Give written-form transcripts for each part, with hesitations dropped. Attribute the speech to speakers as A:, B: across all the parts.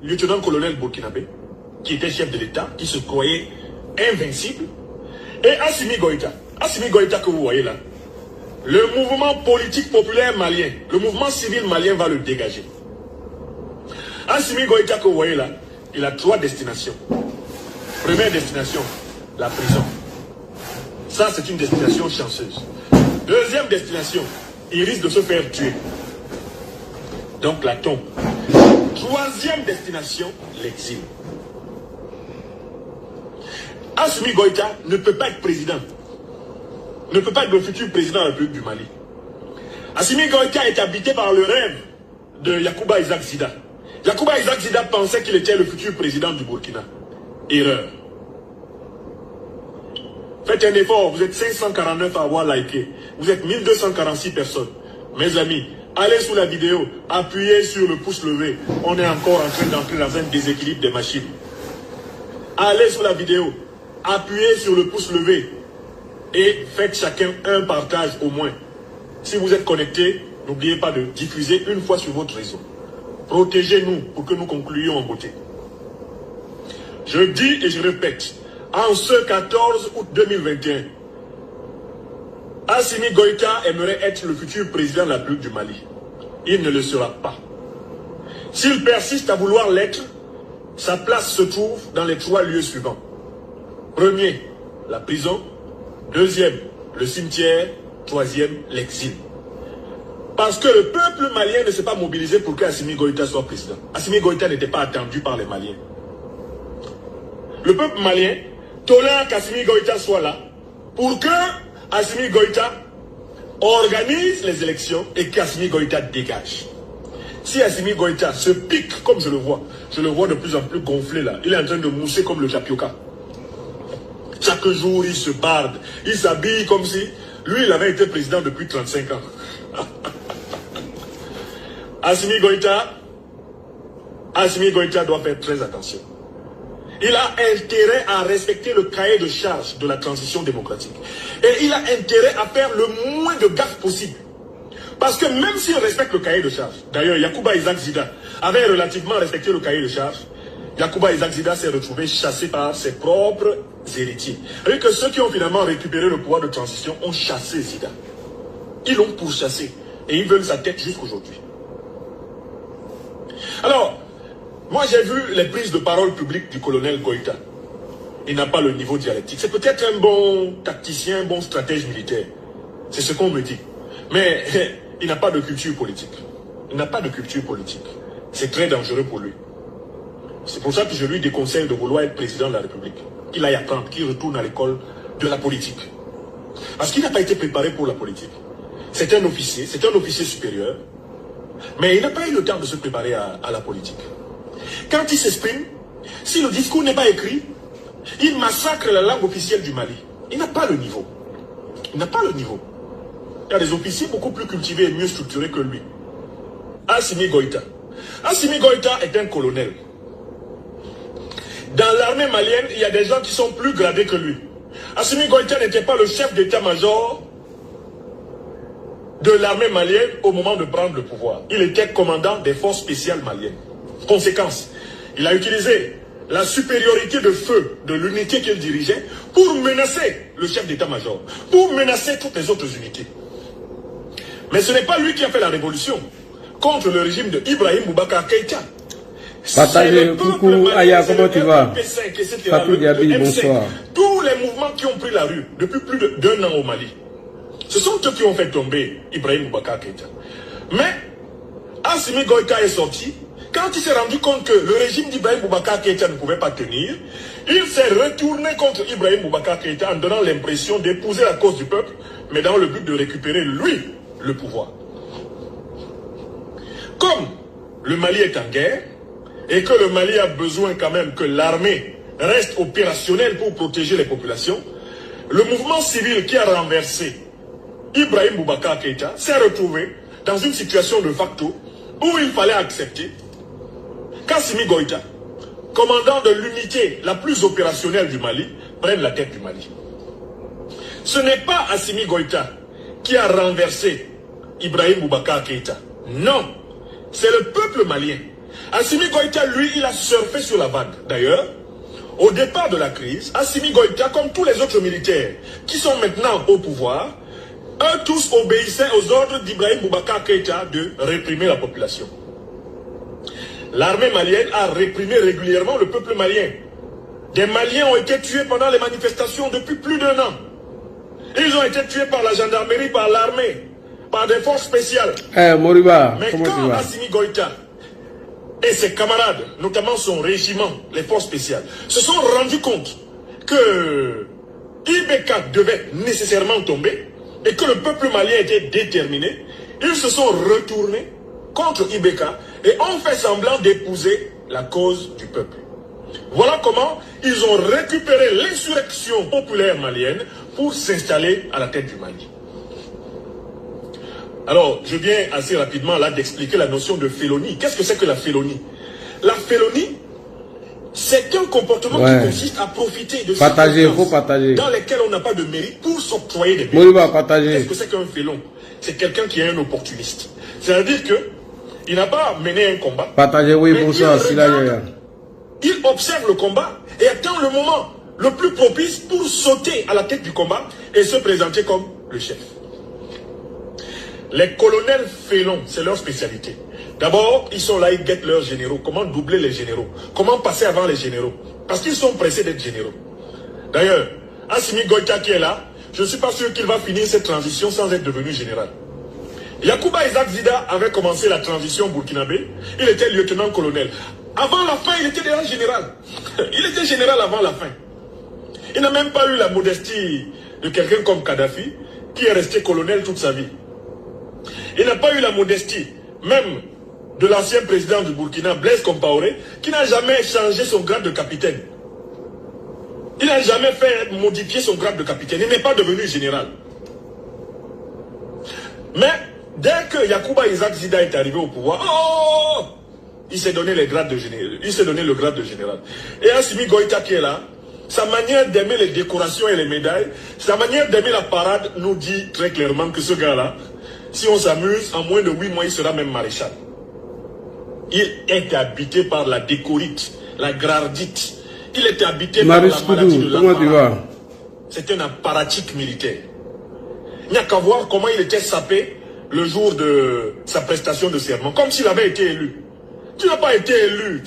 A: lieutenant-colonel burkinabé, qui était chef de l'État, qui se croyait invincible, et Assimi Goïta. Assimi Goïta que vous voyez là, le mouvement politique populaire malien, le mouvement civil malien va le dégager. Assimi Goïta que vous voyez là, il a 3 destinations. Première destination, la prison. Ça, c'est une destination chanceuse. Deuxième destination, il risque de se faire tuer. Donc la tombe. Troisième destination, l'exil. Assimi Goïta ne peut pas être président. Ne peut pas être le futur président de la République du Mali. Assimi Goïta est habité par le rêve de Yacouba Isaac Zida. Yacouba Isaac Zida pensait qu'il était le futur président du Burkina. Erreur. Faites un effort, vous êtes 549 à avoir liké. Vous êtes 1246 personnes. Mes amis, allez sous la vidéo, appuyez sur le pouce levé. On est encore en train d'entrer dans un déséquilibre des machines. Allez sous la vidéo, appuyez sur le pouce levé. Et faites chacun un partage au moins. Si vous êtes connecté, n'oubliez pas de diffuser une fois sur votre réseau. Protégez-nous pour que nous concluions en beauté. Je dis et je répète, en ce 14 août 2021, Assimi Goïta aimerait être le futur président de la République du Mali. Il ne le sera pas. S'il persiste à vouloir l'être, sa place se trouve dans les 3 lieux suivants. Premier, la prison. Deuxième, le cimetière. Troisième, l'exil. Parce que le peuple malien ne s'est pas mobilisé pour qu'Assimi Goïta soit président. Assimi Goïta n'était pas attendu par les Maliens. Le peuple malien tolère qu'Assimi Goïta soit là pour que Assimi Goïta organise les élections et qu'Assimi Goïta dégage. Si Assimi Goïta se pique comme je le vois de plus en plus gonflé là, il est en train de mousser comme le tapioca. Chaque jour il se barde, il s'habille comme si lui il avait été président depuis 35 ans. Assimi Goïta doit faire très attention. Il a intérêt à respecter le cahier de charge de la transition démocratique. Et il a intérêt à faire le moins de gaffes possible. Parce que même s'il respecte le cahier de charge, d'ailleurs Yacouba Isaac Zida avait relativement respecté le cahier de charge, Yacouba Isaac Zida s'est retrouvé chassé par ses propres héritiers. Et que ceux qui ont finalement récupéré le pouvoir de transition ont chassé Zida. Ils l'ont pourchassé. Et ils veulent sa tête jusqu'aujourd'hui. Alors, moi j'ai vu les prises de parole publiques du colonel Goïta. Il n'a pas le niveau dialectique. C'est peut-être un bon tacticien, un bon stratège militaire. C'est ce qu'on me dit. Mais il n'a pas de culture politique. Il n'a pas de culture politique. C'est très dangereux pour lui. C'est pour ça que je lui déconseille de vouloir être président de la République. Qu'il aille apprendre, qu'il retourne à l'école de la politique. Parce qu'il n'a pas été préparé pour la politique. C'est un officier supérieur. Mais il n'a pas eu le temps de se préparer à la politique. Quand il s'exprime, si le discours n'est pas écrit, il massacre la langue officielle du Mali. Il n'a pas le niveau. Il n'a pas le niveau. Il y a des officiers beaucoup plus cultivés et mieux structurés que lui. Assimi Goïta. Assimi Goïta est un colonel. Dans l'armée malienne, il y a des gens qui sont plus gradés que lui. Assimi Goïta n'était pas le chef d'état-major de l'armée malienne au moment de prendre le pouvoir. Il était commandant des forces spéciales maliennes. Conséquence, il a utilisé la supériorité de feu de l'unité qu'il dirigeait pour menacer le chef d'état-major, pour menacer toutes les autres unités. Mais ce n'est pas lui qui a fait la révolution contre le régime de Ibrahim Boubacar Keïta.
B: Partagez, coucou Aya, comment tu vas? Fatou Diaby, bonsoir.
A: Tous les mouvements qui ont pris la rue depuis plus d'1 an au Mali, ce sont eux qui ont fait tomber Ibrahim Boubacar Keïta. Mais Assimi Goïta est sorti. Quand il s'est rendu compte que le régime d'Ibrahim Boubacar Keïta ne pouvait pas tenir, il s'est retourné contre Ibrahim Boubacar Keïta en donnant l'impression d'épouser la cause du peuple, mais dans le but de récupérer, lui, le pouvoir. Comme le Mali est en guerre, et que le Mali a besoin quand même que l'armée reste opérationnelle pour protéger les populations, le mouvement civil qui a renversé Ibrahim Boubacar Keïta s'est retrouvé dans une situation de facto où il fallait accepter qu'Assimi Goïta, commandant de l'unité la plus opérationnelle du Mali, prenne la tête du Mali. Ce n'est pas Assimi Goïta qui a renversé Ibrahim Boubacar Keïta. Non, c'est le peuple malien. Assimi Goïta, lui, il a surfé sur la vague. D'ailleurs, au départ de la crise, Assimi Goïta, comme tous les autres militaires qui sont maintenant au pouvoir, eux tous obéissaient aux ordres d'Ibrahim Boubacar Keïta de réprimer la population. L'armée malienne a réprimé régulièrement le peuple malien. Des Maliens ont été tués pendant les manifestations depuis plus d'1 an. Ils ont été tués par la gendarmerie, par l'armée, par des forces spéciales.
B: Moriba,
A: mais quand Assimi Goïta et ses camarades, notamment son régiment, les forces spéciales, se sont rendus compte que IBK devait nécessairement tomber et que le peuple malien était déterminé, ils se sont retournés contre IBK et ont fait semblant d'épouser la cause du peuple. Voilà comment ils ont récupéré l'insurrection populaire malienne pour s'installer à la tête du Mali. Alors, je viens assez rapidement là d'expliquer la notion de félonie. Qu'est-ce que c'est que la félonie? La félonie, c'est un comportement qui consiste à profiter de circonstances dans lesquelles on n'a pas de mérite pour s'octroyer des mérites. Qu'est-ce que c'est qu'un félon? C'est quelqu'un qui est un opportuniste. C'est-à-dire que il n'a pas mené un combat. Il observe le combat et attend le moment le plus propice pour sauter à la tête du combat et se présenter comme le chef. Les colonels félons, c'est leur spécialité. D'abord, ils sont là, ils guettent leurs généraux. Comment doubler les généraux? Comment passer avant les généraux? Parce qu'ils sont pressés d'être généraux. D'ailleurs, Assimi Goïta qui est là, je ne suis pas sûr qu'il va finir cette transition sans être devenu général. Yacouba Isaac Zida avait commencé la transition burkinabé. Il était lieutenant-colonel. Avant la fin, il était déjà général. Il était général avant la fin. Il n'a même pas eu la modestie de quelqu'un comme Kadhafi, qui est resté colonel toute sa vie. Il n'a pas eu la modestie, même de l'ancien président du Burkina, Blaise Compaoré, qui n'a jamais changé son grade de capitaine. Il n'a jamais fait modifier son grade de capitaine. Il n'est pas devenu général. Mais dès que Yacouba Isaac Zida est arrivé au pouvoir, il s'est donné les grades de général. Il s'est donné le grade de général. Et Assimi Goïta qui est là, sa manière d'aimer les décorations et les médailles, sa manière d'aimer la parade nous dit très clairement que ce gars-là, si on s'amuse, en moins de 8 mois, il sera même maréchal. Il est habité par la décorite, la gradite. Il est habité par la maladie de l'apparat. C'est un apparatique militaire. Il n'y a qu'à voir comment il était sapé le jour de sa prestation de serment, comme s'il avait été élu. Tu n'as pas été élu.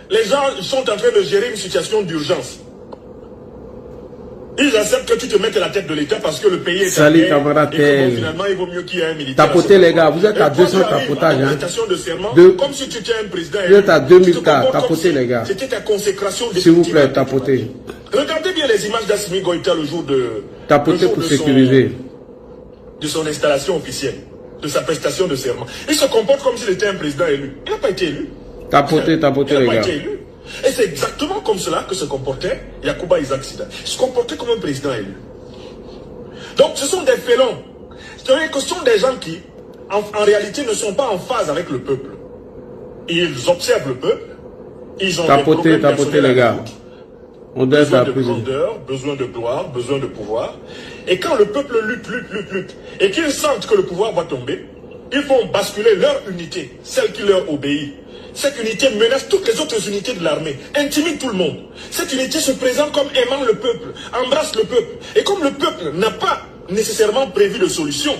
A: Les gens sont en train de gérer une situation d'urgence. Ils acceptent que tu te mettes à la tête de l'État parce que le pays est
B: en guerre. Et
A: que finalement, il vaut mieux qu'il y ait un militaire.
B: Tapotez les gars, vous êtes à 200 tapotages.
A: De serment, comme si tu étais un président.
B: Vous êtes à 2000 cas, tapotez les gars.
A: C'était ta consécration.
B: S'il vous plaît, tapotez.
A: Regardez bien les images d'Assimi Goïta le jour de...
B: Tapotez pour sécuriser.
A: De son installation officielle, de sa prestation de serment. Il se comporte comme s'il était un président élu. Il n'a pas été élu.
B: Tapotez les gars.
A: Il n'a pas été élu. Et c'est exactement comme cela que se comportait Yacouba Isaac Zida. Il se comportait comme un président élu. Donc ce sont des félons. C'est-à-dire que ce sont des gens qui, en réalité, ne sont pas en phase avec le peuple. Ils observent le peuple. Ils ont
B: tapotez les gars. On doit
A: besoin de grandeur, besoin de gloire, besoin de pouvoir. Et quand le peuple lutte, et qu'ils sentent que le pouvoir va tomber, ils vont basculer leur unité, celle qui leur obéit. Cette unité menace toutes les autres unités de l'armée, intimide tout le monde. Cette unité se présente comme aimant le peuple, embrasse le peuple. Et comme le peuple n'a pas nécessairement prévu de solution,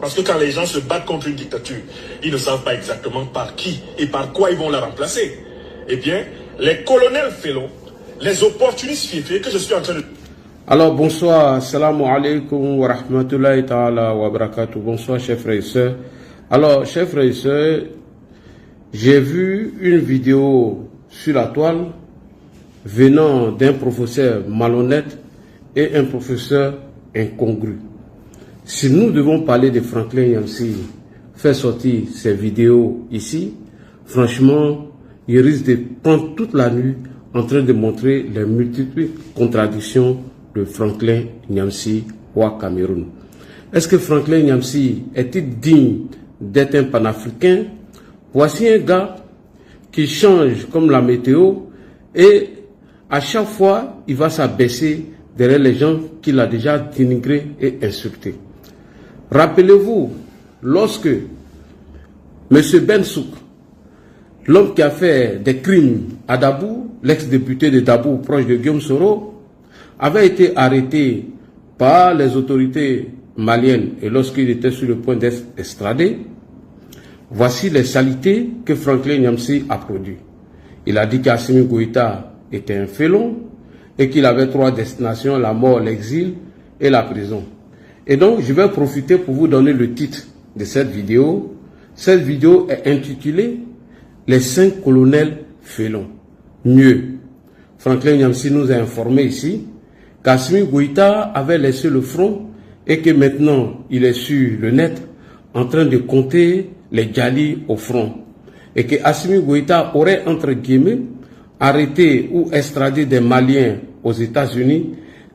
A: parce que quand les gens se battent contre une dictature, ils ne savent pas exactement par qui et par quoi ils vont la remplacer. Eh bien, les colonels félons, les opportunistes fiefés que je suis en train de...
B: Alors bonsoir, assalamu alaikum wa rahmatullahi ta'ala wa barakatuh. Bonsoir chers frères et sœurs. Alors chers frères et sœurs, j'ai vu une vidéo sur la toile venant d'un professeur malhonnête et un professeur incongru. Si nous devons parler de Franklin Nyamsi, faire sortir ces vidéos ici, franchement, il risque de prendre toute la nuit en train de montrer les multiples contradictions de Franklin Nyamsi au Cameroun. Est-ce que Franklin Nyamsi est-il digne d'être un panafricain? Voici un gars qui change comme la météo et à chaque fois, il va s'abaisser derrière les gens qu'il a déjà dénigrés et insultés. Rappelez-vous, lorsque M. Bensouk l'homme qui a fait des crimes à Dabou, l'ex-député de Dabou, proche de Guillaume Soro, avait été arrêté par les autorités maliennes et lorsqu'il était sur le point d'être extradé, voici les saletés que Franklin Nyamsi a produit. Il a dit qu'Assimi Goïta était un félon et qu'il avait 3 destinations, la mort, l'exil et la prison. Et donc, je vais profiter pour vous donner le titre de cette vidéo. Cette vidéo est intitulée « Les 5 colonels félons ». Mieux, Franklin Nyamsi nous a informé ici qu'Assimi Goïta avait laissé le front et que maintenant, il est sur le net en train de compter les djalis au front. Et que Assimi Goïta aurait, entre guillemets, arrêté ou extradé des Maliens aux États-Unis.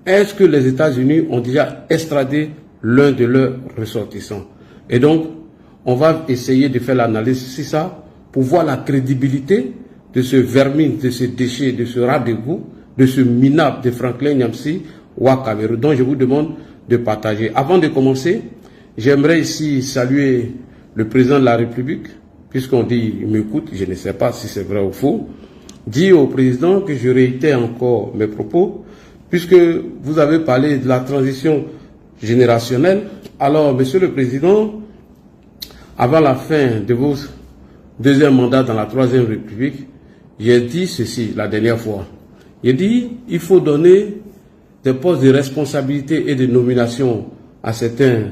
B: Est-ce que les États-Unis ont déjà extradé l'un de leurs ressortissants? Et donc, on va essayer de faire l'analyse sur ça pour voir la crédibilité de ce vermine, de ce déchet, de ce rat d'égout, de ce minable de Franklin Nyamsi Ouakamerou, dont je vous demande de partager. Avant de commencer, j'aimerais ici saluer le président de la République, puisqu'on dit il m'écoute, je ne sais pas si c'est vrai ou faux. Dit au président que je réitère encore mes propos, puisque vous avez parlé de la transition générationnelle. Alors, monsieur le président, avant la fin de vos 2e mandat dans la 3e République, j'ai dit ceci la dernière fois. J'ai dit il faut donner des postes de responsabilité et de nomination à certains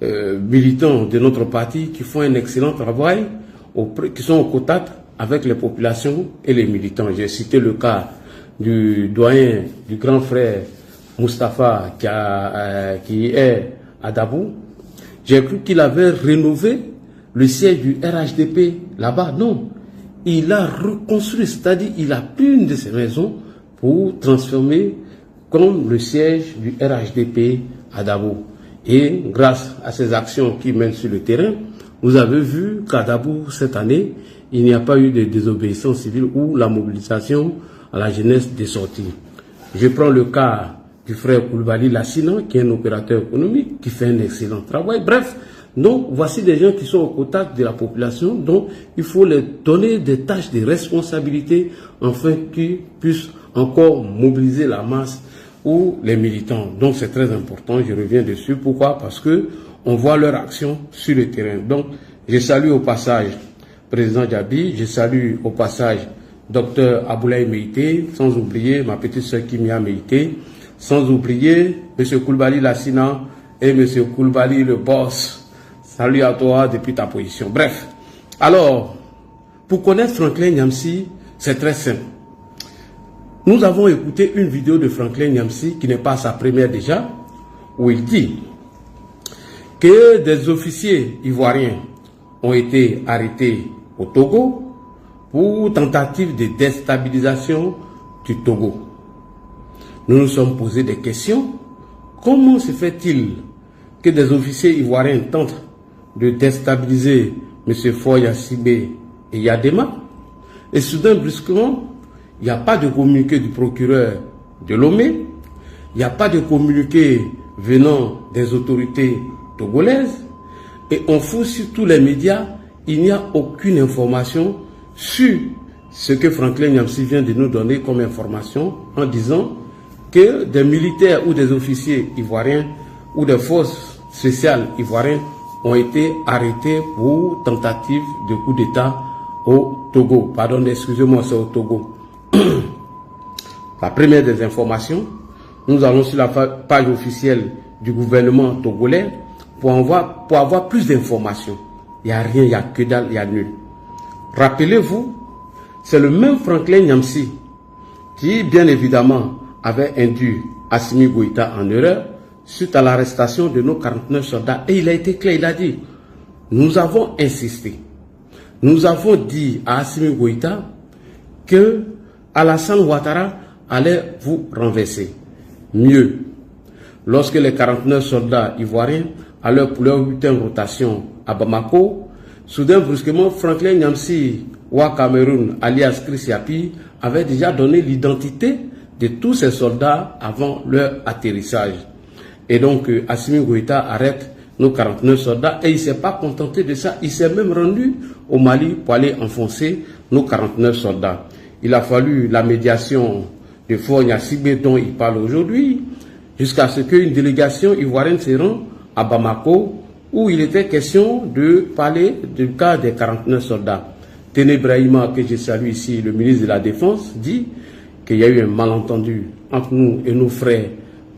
B: militants de notre parti qui font un excellent travail, qui sont au contact avec les populations et les militants. J'ai cité le cas du doyen, du grand frère Moustapha qui est à Dabou. J'ai cru qu'il avait rénové le siège du RHDP là-bas. Non, il a reconstruit, c'est-à-dire il a pris une de ses maisons pour transformer comme le siège du RHDP à Dabou. Et grâce à ces actions qu'il mène sur le terrain, vous avez vu qu'à Dabou, cette année, il n'y a pas eu de désobéissance civile ou la mobilisation à la jeunesse des sorties. Je prends le cas du frère Koulibaly Lassina, qui est un opérateur économique, qui fait un excellent travail. Bref, donc voici des gens qui sont au contact de la population, donc il faut leur donner des tâches de responsabilité afin qu'ils puissent encore mobiliser la masse ou les militants. Donc c'est très important, je reviens dessus. Pourquoi? Parce que on voit leur action sur le terrain. Donc je salue au passage président Djabi, je salue au passage docteur Aboulaye Meïté, sans oublier ma petite soeur Kimia Meïté, sans oublier M. Koulibaly Lassina et M. Koulibaly le boss. Salut à toi depuis ta position. Bref, alors, pour connaître Franklin Nyamsi, c'est très simple. Nous avons écouté une vidéo de Franklin Nyamsi, qui n'est pas sa première déjà, où il dit que des officiers ivoiriens ont été arrêtés au Togo pour tentative de déstabilisation du Togo. Nous nous sommes posé des questions. Comment se fait-il que des officiers ivoiriens tentent de déstabiliser M. Foya Sibé et Yadema? Et soudain, brusquement, il n'y a pas de communiqué du procureur de Lomé, il n'y a pas de communiqué venant des autorités togolaises, et on fouille sur tous les médias, il n'y a aucune information sur ce que Franklin Nyamsi vient de nous donner comme information en disant que des militaires ou des officiers ivoiriens ou des forces spéciales ivoiriennes ont été arrêtés pour tentative de coup d'État au Togo. Pardon, excusez-moi, c'est au Togo. La première des informations, nous allons sur la page officielle du gouvernement togolais pour avoir plus d'informations. Il n'y a rien, il n'y a que dalle, il y a nul. Rappelez-vous, c'est le même Franklin Nyamsi qui, bien évidemment, avait induit Assimi Goïta en erreur suite à l'arrestation de nos 49 soldats. Et il a été clair, il a dit, nous avons insisté. Nous avons dit à Assimi Goïta que Alassane Ouattara allait vous renverser. Mieux, lorsque les 49 soldats ivoiriens allaient pour leur 8e rotation à Bamako, soudain, brusquement, Franklin Nyamsi Ouakamerou, alias Chris Yapi, avait déjà donné l'identité de tous ces soldats avant leur atterrissage. Et donc, Assimi Goïta arrête nos 49 soldats, et il ne s'est pas contenté de ça, il s'est même rendu au Mali pour aller enfoncer nos 49 soldats. Il a fallu la médiation de Faure Gnassingbé dont il parle aujourd'hui, jusqu'à ce qu'une délégation ivoirienne se rende à Bamako, où il était question de parler du cas des 49 soldats. Téné Brahima, que je salue ici, le ministre de la Défense, dit qu'il y a eu un malentendu entre nous et nos frères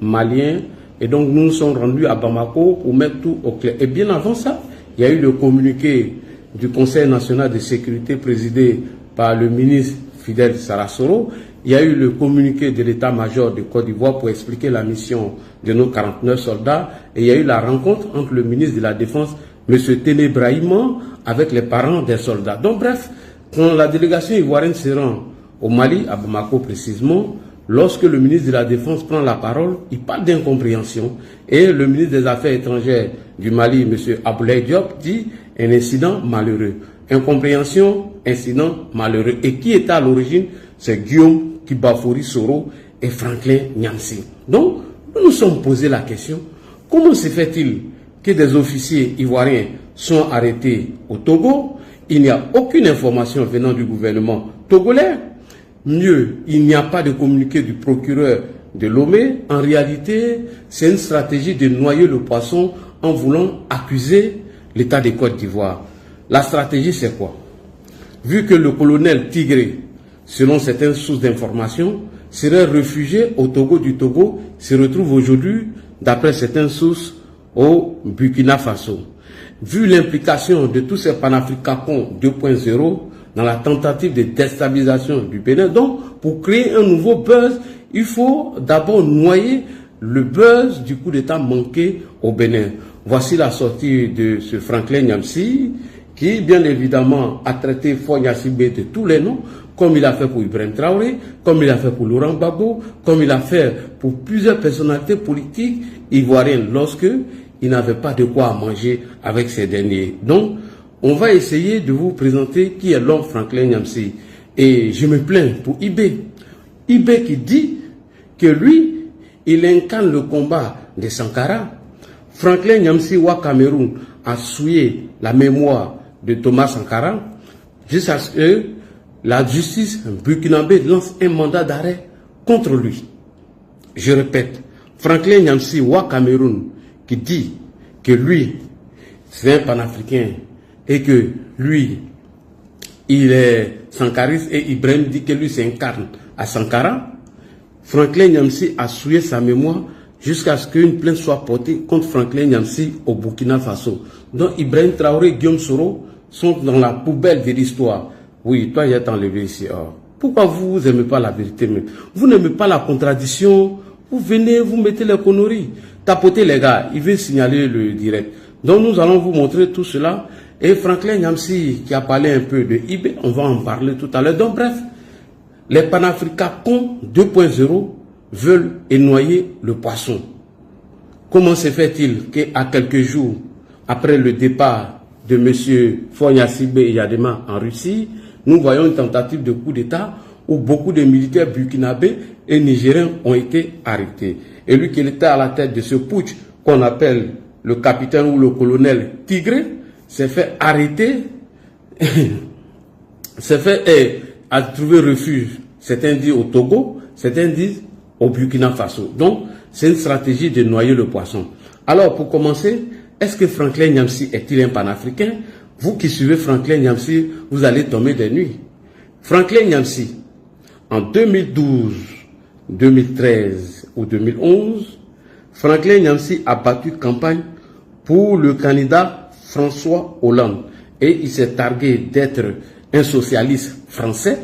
B: maliens, et donc nous nous sommes rendus à Bamako pour mettre tout au clair. Et bien avant ça, il y a eu le communiqué du Conseil national de sécurité présidé par le ministre Fidel Sarasoro. Il y a eu le communiqué de l'état-major de Côte d'Ivoire pour expliquer la mission de nos 49 soldats. Et il y a eu la rencontre entre le ministre de la Défense, M. Téné Brahima, avec les parents des soldats. Donc bref, quand la délégation ivoirienne se rend au Mali, à Bamako précisément, lorsque le ministre de la Défense prend la parole, il parle d'incompréhension. Et le ministre des Affaires étrangères du Mali, M. Abdoulaye Diop, dit un incident malheureux. Incompréhension, incident malheureux. Et qui était à l'origine? C'est Guillaume Kibafouri Soro et Franklin Nyamsi. Donc, nous nous sommes posé la question, comment se fait-il que des officiers ivoiriens sont arrêtés au Togo? Il n'y a aucune information venant du gouvernement togolais. Mieux, il n'y a pas de communiqué du procureur de Lomé. En réalité, c'est une stratégie de noyer le poisson en voulant accuser l'État de Côte d'Ivoire. La stratégie, c'est quoi? Vu que le colonel Tigré, selon certaines sources d'information, serait réfugié au Togo du Togo, se retrouve aujourd'hui, d'après certaines sources, au Burkina Faso. Vu l'implication de tous ces panafricains 2.0 dans la tentative de déstabilisation du Bénin, donc pour créer un nouveau buzz, il faut d'abord noyer le buzz du coup d'État manqué au Bénin. Voici la sortie de ce Franklin Nyamsi, qui bien évidemment a traité Faure Gnassingbé de tous les noms, comme il a fait pour Ibrahim Traoré, comme il a fait pour Laurent Gbagbo, comme il a fait pour plusieurs personnalités politiques ivoiriennes lorsque il n'avait pas de quoi manger avec ces derniers. Donc, on va essayer de vous présenter qui est l'homme Franklin Nyamsi. Et je me plains pour Ibé. Ibé qui dit que lui, il incarne le combat de Sankara. Franklin Nyamsi au Cameroun a souillé la mémoire de Thomas Sankara jusqu'à ce que la justice burkinabé lance un mandat d'arrêt contre lui. Je répète, Franklin Nyamsi au Cameroun qui dit que lui, c'est un panafricain et que lui, il est sankariste et Ibrahim dit que lui s'incarne à Sankara. Franklin Nyamsi a souillé sa mémoire jusqu'à ce qu'une plainte soit portée contre Franklin Nyamsi au Burkina Faso. Donc Ibrahim Traoré et Guillaume Soro sont dans la poubelle de l'histoire. Oui, toi, il est enlevé ici. Oh. Pourquoi vous n'aimez pas la vérité même? Vous n'aimez pas la contradiction. Vous venez, vous mettez les conneries. Tapotez les gars, il veut signaler le direct. Donc nous allons vous montrer tout cela. Et Franklin Nyamsi qui a parlé un peu de IB, on va en parler tout à l'heure. Donc bref, les panafricains 2.0 veulent noyer le poisson. Comment se fait-il qu'à quelques jours après le départ de M. Faure Gnassingbé et Yadema en Russie, nous voyons une tentative de coup d'État où beaucoup de militaires burkinabés et nigériens ont été arrêtés. Et lui qui était à la tête de ce putsch qu'on appelle le capitaine ou le colonel Tigré, s'est fait arrêter, s'est fait a trouvé refuge. Certains disent au Togo, certains disent au Burkina Faso. Donc, c'est une stratégie de noyer le poisson. Alors, pour commencer, est-ce que Franklin Nyamsi est-il un panafricain? Vous qui suivez Franklin Nyamsi, vous allez tomber des nuits. Franklin Nyamsi, en 2012, 2013 ou 2011, Franklin Nyamsi a battu campagne pour le candidat François Hollande. Et il s'est targué d'être un socialiste français.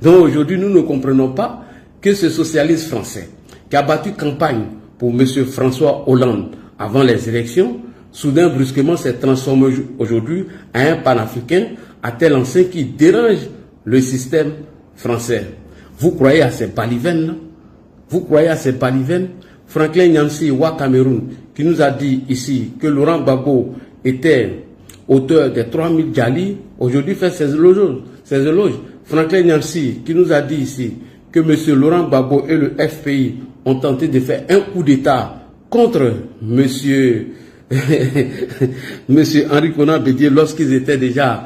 B: Donc aujourd'hui, nous ne comprenons pas que ce socialiste français qui a battu campagne pour M. François Hollande avant les élections, soudain, brusquement, s'est transformé aujourd'hui en un panafricain à tel enseigne qui dérange le système français. Vous croyez à ces balivennes? Vous croyez à ces balivennes? Franklin Nyamsi, au Cameroun, qui nous a dit ici que Laurent Gbagbo était auteur des 3000 Djali, aujourd'hui fait ses éloges. Franklin Nyamsi, qui nous a dit ici que M. Laurent Gbagbo et le FPI ont tenté de faire un coup d'État contre M. Monsieur Henri Konan Bédié, lorsqu'ils étaient déjà,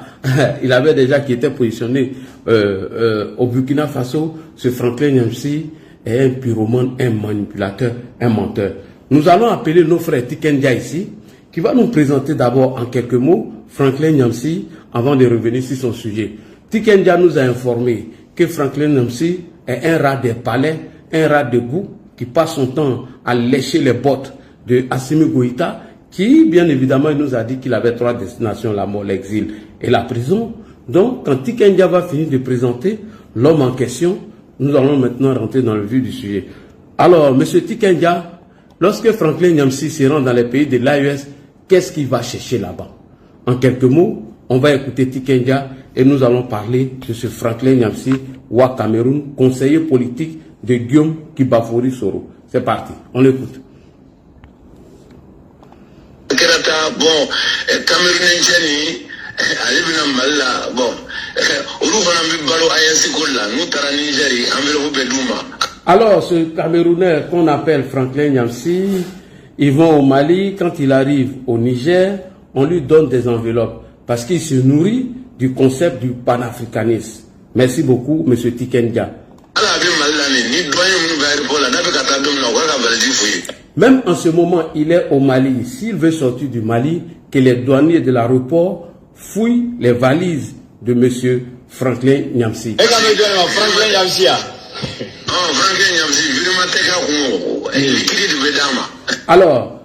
B: il avait déjà qui était positionné au Burkina Faso, ce Franklin Nyamsi est un pyromane, un manipulateur, un menteur. Nous allons appeler nos frères Tikendia ici, qui va nous présenter d'abord en quelques mots Franklin Nyamsi avant de revenir sur son sujet. Tikendia nous a informé que Franklin Nyamsi est un rat des palais, un rat de goût qui passe son temps à lécher les bottes de Assimi Goïta, qui bien évidemment il nous a dit qu'il avait 3 destinations, la mort, l'exil et la prison. Donc quand Tikendia va finir de présenter l'homme en question, nous allons maintenant rentrer dans le vif du sujet. Alors monsieur Tikendia, lorsque Franklin Nyamsi se rend dans les pays de l'AES, qu'est-ce qu'il va chercher là-bas? En quelques mots, on va écouter Tikendia et nous allons parler de ce Franklin Nyamsi Wa Cameroun, conseiller politique de Guillaume Kibafori Soro. C'est parti, on l'écoute.
C: Bon, Cameroun
B: alors, ce Camerounais qu'on appelle Franklin Nyamsi, ils vont au Mali. Quand il arrive au Niger, on lui donne des enveloppes parce qu'il se nourrit du concept du panafricanisme. Merci beaucoup, monsieur Tikendia. Même en ce moment, il est au Mali. S'il veut sortir du Mali, que les douaniers de l'aéroport fouillent les valises de monsieur Franklin Nyamsi. Alors,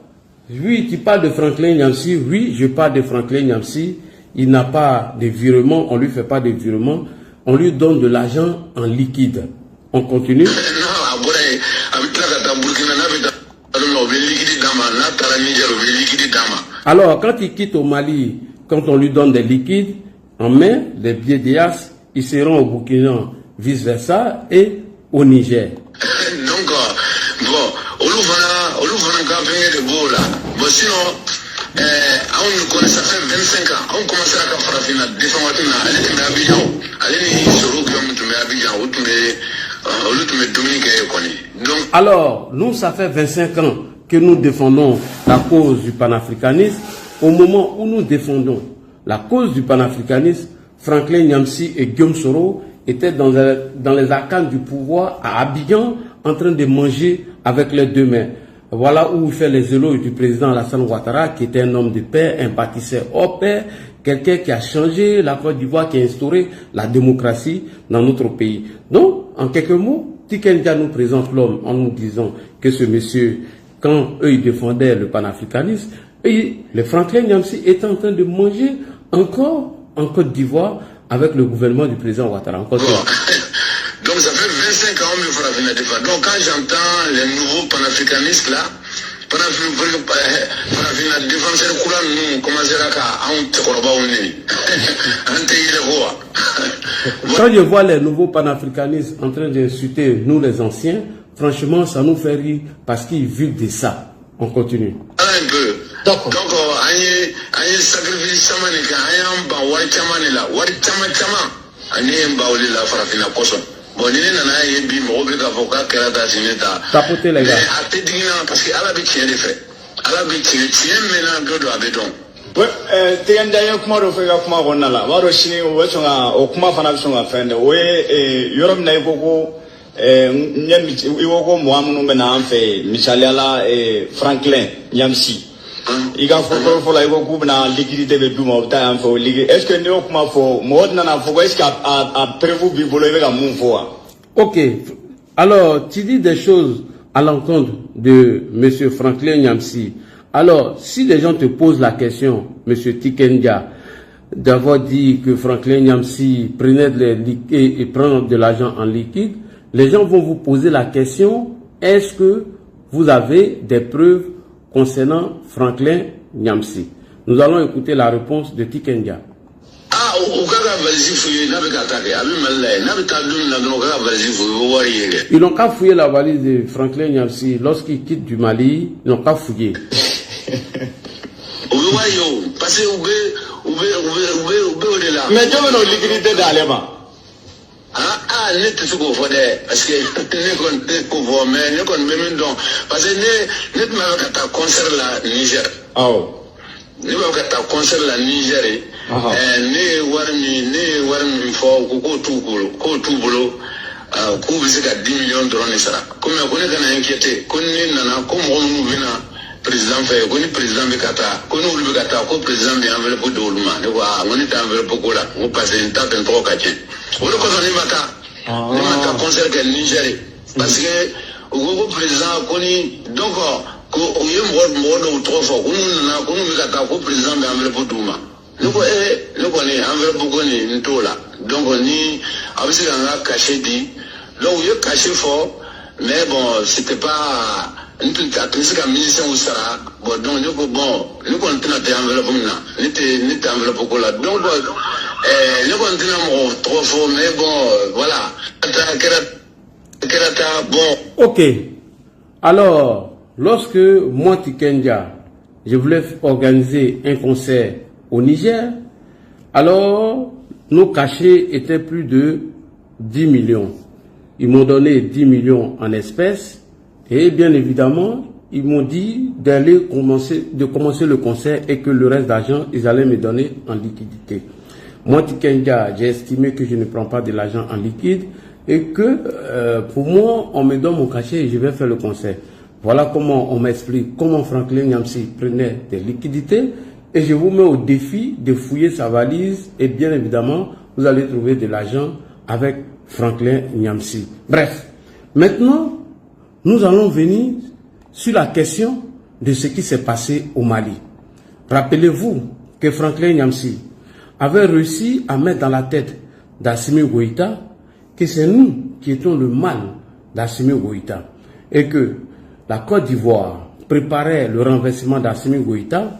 B: oui, tu parles de Franklin Nyamsi. Oui, je parle de Franklin Nyamsi. Il n'a pas de virement, on ne lui fait pas de virement. On lui donne de l'argent en liquide. On continue. Alors, quand il quitte au Mali, quand on lui donne des liquides en main, des billets d'IAS, ils seront au Burkina, vice-versa, et au Niger.
C: Donc, bon, sinon, on connaît ça fait 25 ans. On commence à faire la défense.
B: Alors, nous, ça fait 25 ans que nous défendons la cause du panafricanisme. Au moment où nous défendons la cause du panafricanisme, Franklin Nyamsi et Guillaume Soro étaient dans les arcanes du pouvoir à Abidjan en train de manger avec leurs 2 mains. Voilà où il fait les éloges du président Alassane Ouattara, qui était un homme de paix, un bâtisseur hors pair, quelqu'un qui a changé la Côte d'Ivoire, qui a instauré la démocratie dans notre pays. Donc, en quelques mots, Tikendia nous présente l'homme en nous disant que ce monsieur, quand eux ils défendaient le panafricanisme, et le Franklin Nyamsi est en train de manger encore en Côte d'Ivoire avec le gouvernement du président Ouattara.
C: Donc ça fait 25 ans que je fais la défense. Donc quand j'entends les nouveaux panafricanistes là,
B: quand je vois les nouveaux panafricanistes en train d'insulter nous les anciens, franchement ça nous fait rire parce qu'ils vivent de ça. On continue.
C: Un peu. Donc, on sacrifice
B: tapotez les gars.
C: Parce que Allah fait. Allah
D: ouais, Tikendia kuma do fega kuma gonna la waro shini o songa o kuma fana songa fende we yorom na ikoko nyami iwoko muamunu mena anfe misaliala Franklin Nyamsi iga fo la ikoko na liquidité be duma o ta anfe o ligue est-ce que ne kuma fo modna na fo est-ce a prévu bi bolo vega mun fo.
B: OK. Alors, tu dis des choses à l'encontre de monsieur Franklin Nyamsi. Alors, si les gens te posent la question, monsieur Tikendia, d'avoir dit que Franklin Nyamsi prenait et prend de l'argent en liquide, les gens vont vous poser la question, est-ce que vous avez des preuves concernant Franklin Nyamsi? Nous allons écouter la réponse de Tikendia. Ils n'ont qu'à fouiller la valise de Franklin Nyamsi. Lorsqu'il quitte du Mali, ils n'ont qu'à fouiller.
D: Mais tu veux nos liquidités d'Alema.
C: Ah, ne te souviens pas parce que ne qu'on mais ne qu'on même donc parce que ne m'avait qu'à concert la Niger.
D: Oh.
C: Ne m'avait qu'à concert la Niger. Ne warmi fo ko tout boulot. Ko bisi ka 10 millions de sara. Comme on est dans inquiété, qu'on est nana comme on vient président fait ko ni président be kata ko ni ulu be kata ko président be enveloppe de oluma ne wa on est enveloppe ko la on passe une tape en trop kache on ko so ni mata concert que Niger parce que au président ko ni donc ko o yem mo do trop fort ko na ko ni kata ko président be enveloppe de oluma ne ko ni enveloppe ko ni ntola donc ni abisi nga caché dit donc il est caché fort mais bon c'était pas donc
B: ok. Alors, lorsque moi Tikenja, je voulais organiser un concert au Niger, alors nos cachets étaient plus de 10 millions. Ils m'ont donné 10 millions en espèces. Et bien évidemment, ils m'ont dit de commencer le concert et que le reste d'argent, ils allaient me donner en liquidité. Moi, Tikenja, j'ai estimé que je ne prends pas de l'argent en liquide et que pour moi, on me donne mon cachet et je vais faire le concert. Voilà comment on m'explique comment Franklin Nyamsi prenait des liquidités et je vous mets au défi de fouiller sa valise et bien évidemment, vous allez trouver de l'argent avec Franklin Nyamsi. Bref, maintenant, nous allons venir sur la question de ce qui s'est passé au Mali. Rappelez-vous que Franklin Nyamsi avait réussi à mettre dans la tête d'Assimi Goïta que c'est nous qui étions le mal d'Assimi Goïta et que la Côte d'Ivoire préparait le renversement d'Assimi Goïta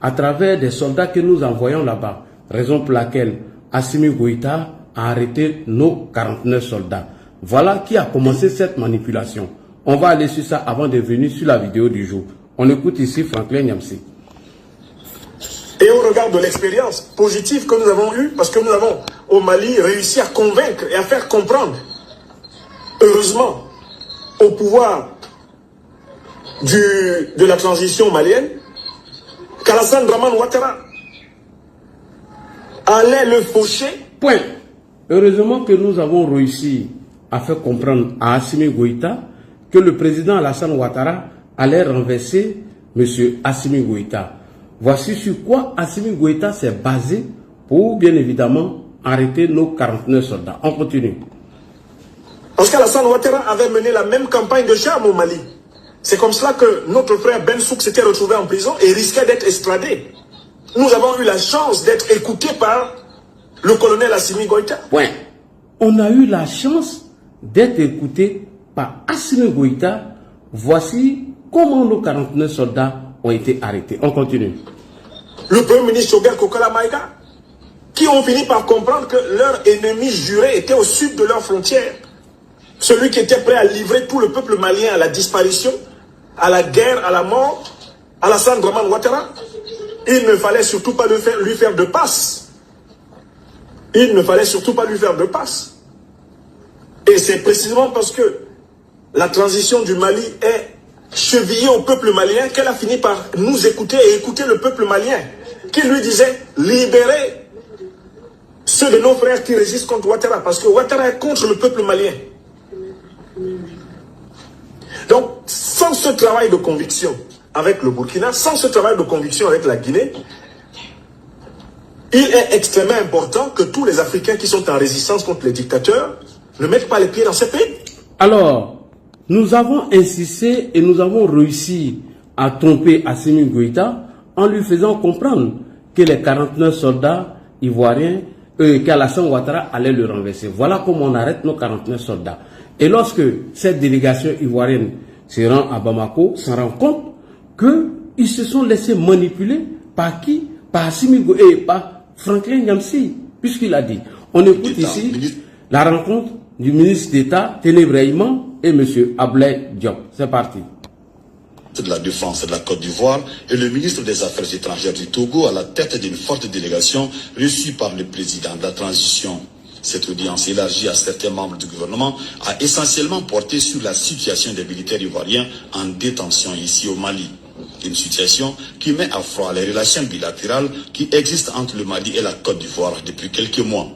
B: à travers des soldats que nous envoyons là-bas. Raison pour laquelle Assimi Goïta a arrêté nos 49 soldats. Voilà qui a commencé cette manipulation. On va aller sur ça avant de venir sur la vidéo du jour. On écoute ici Franklin Nyamsi.
A: Et au regard de l'expérience positive que nous avons eue, parce que nous avons au Mali réussi à convaincre et à faire comprendre, heureusement, au pouvoir de la transition malienne, qu'Alassane Dramane Ouattara allait le faucher.
B: Point. Heureusement que nous avons réussi à faire comprendre à Assimi Goïta que le président Alassane Ouattara allait renverser M. Assimi Goïta. Voici sur quoi Assimi Goïta s'est basé pour, bien évidemment, arrêter nos 49 soldats. On continue.
A: Parce qu'Alassane Ouattara avait mené la même campagne de charme au Mali. C'est comme cela que notre frère Ben Souk s'était retrouvé en prison et risquait d'être extradé. Nous avons eu la chance d'être écoutés par le colonel Assimi Goïta.
B: Point. On a eu la chance d'être écoutés par Assimi Goïta. Voici comment nos 49 soldats ont été arrêtés. On continue.
A: Le premier ministre Choguel Kokala Maïga, qui ont fini par comprendre que leur ennemi juré était au sud de leurs frontières. Celui qui était prêt à livrer tout le peuple malien à la disparition, à la guerre, à la mort, Alassane Dramane Ouattara. Il ne fallait surtout pas lui faire de passe. Il ne fallait surtout pas lui faire de passe. Et c'est précisément parce que la transition du Mali est chevillée au peuple malien qu'elle a fini par nous écouter et écouter le peuple malien qui lui disait libérez ceux de nos frères qui résistent contre Ouattara parce que Ouattara est contre le peuple malien. Donc, sans ce travail de conviction avec le Burkina, sans ce travail de conviction avec la Guinée, il est extrêmement important que tous les Africains qui sont en résistance contre les dictateurs ne mettent pas les pieds dans ces pays.
B: Alors, nous avons insisté et nous avons réussi à tromper Assimi Goïta en lui faisant comprendre que les 49 soldats ivoiriens, qu'Alassane Ouattara allait le renverser. Voilà comment on arrête nos 49 soldats. Et lorsque cette délégation ivoirienne se rend à Bamako, s'en rend compte qu'ils se sont laissés manipuler par qui? Par Assimi Goïta et par Franklin Nyamsi, puisqu'il a dit. On écoute ici la rencontre du ministre d'État Ténébraïman et M. Ablai Diop. C'est parti.
E: De la Défense de la Côte d'Ivoire et le ministre des Affaires étrangères du Togo à la tête d'une forte délégation reçue par le président de la transition. Cette audience élargie à certains membres du gouvernement a essentiellement porté sur la situation des militaires ivoiriens en détention ici au Mali. Une situation qui met à froid les relations bilatérales qui existent entre le Mali et la Côte d'Ivoire depuis quelques mois.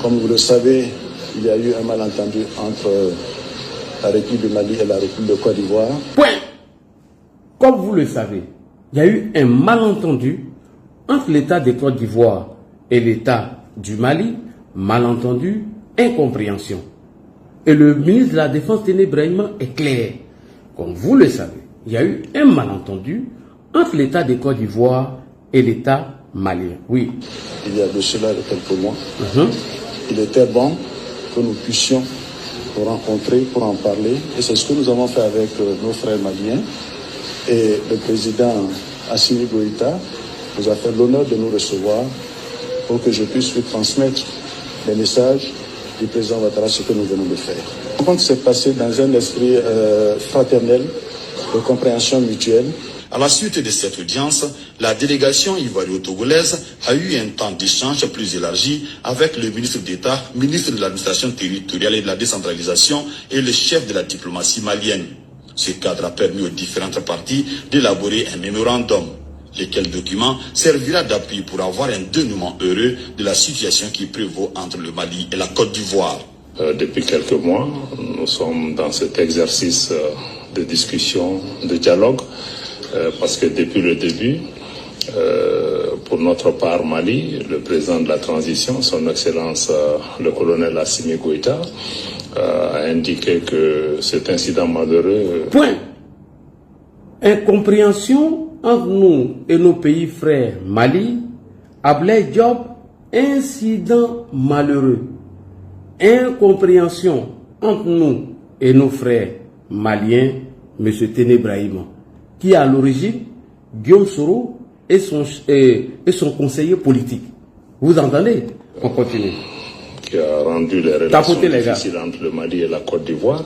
F: Comme vous le savez, il y a eu un malentendu entre la République du Mali et la République de Côte d'Ivoire.
B: Point. Comme vous le savez, il y a eu un malentendu entre l'État de Côte d'Ivoire et l'État du Mali. Malentendu, incompréhension. Et le ministre de la Défense, Téné Brahima, est clair. Comme vous le savez, il y a eu un malentendu entre l'État de Côte d'Ivoire et l'État malien. Oui.
F: Il y a de cela quelques mois. Il était bon que nous puissions nous rencontrer pour en parler. Et c'est ce que nous avons fait avec nos frères maliens. Et le président Assimi Goïta nous a fait l'honneur de nous recevoir pour que je puisse lui transmettre les messages du président Ouattara, ce que nous venons de faire. La rencontre s'est passée dans un esprit fraternel, de compréhension mutuelle.
E: À la suite de cette audience, la délégation ivoiro-togolaise a eu un temps d'échange plus élargi avec le ministre d'État, ministre de l'administration territoriale et de la décentralisation et le chef de la diplomatie malienne. Ce cadre a permis aux différentes parties d'élaborer un mémorandum, lequel document servira d'appui pour avoir un dénouement heureux de la situation qui prévaut entre le Mali et la Côte d'Ivoire.
G: Depuis quelques mois, nous sommes dans cet exercice de discussion, de dialogue, parce que depuis le début, pour notre part Mali, le président de la transition, son Excellence le colonel Assimi Goïta, a indiqué que cet incident malheureux...
B: Point. Incompréhension entre nous et nos pays frères Mali, Ablaye Diop, incident malheureux. Incompréhension entre nous et nos frères maliens, M. Téné Brahima, qui est à l'origine Guillaume Soro et son conseiller politique. Vous entendez? On continue.
G: Qui a rendu les relations difficiles entre le Mali et la Côte d'Ivoire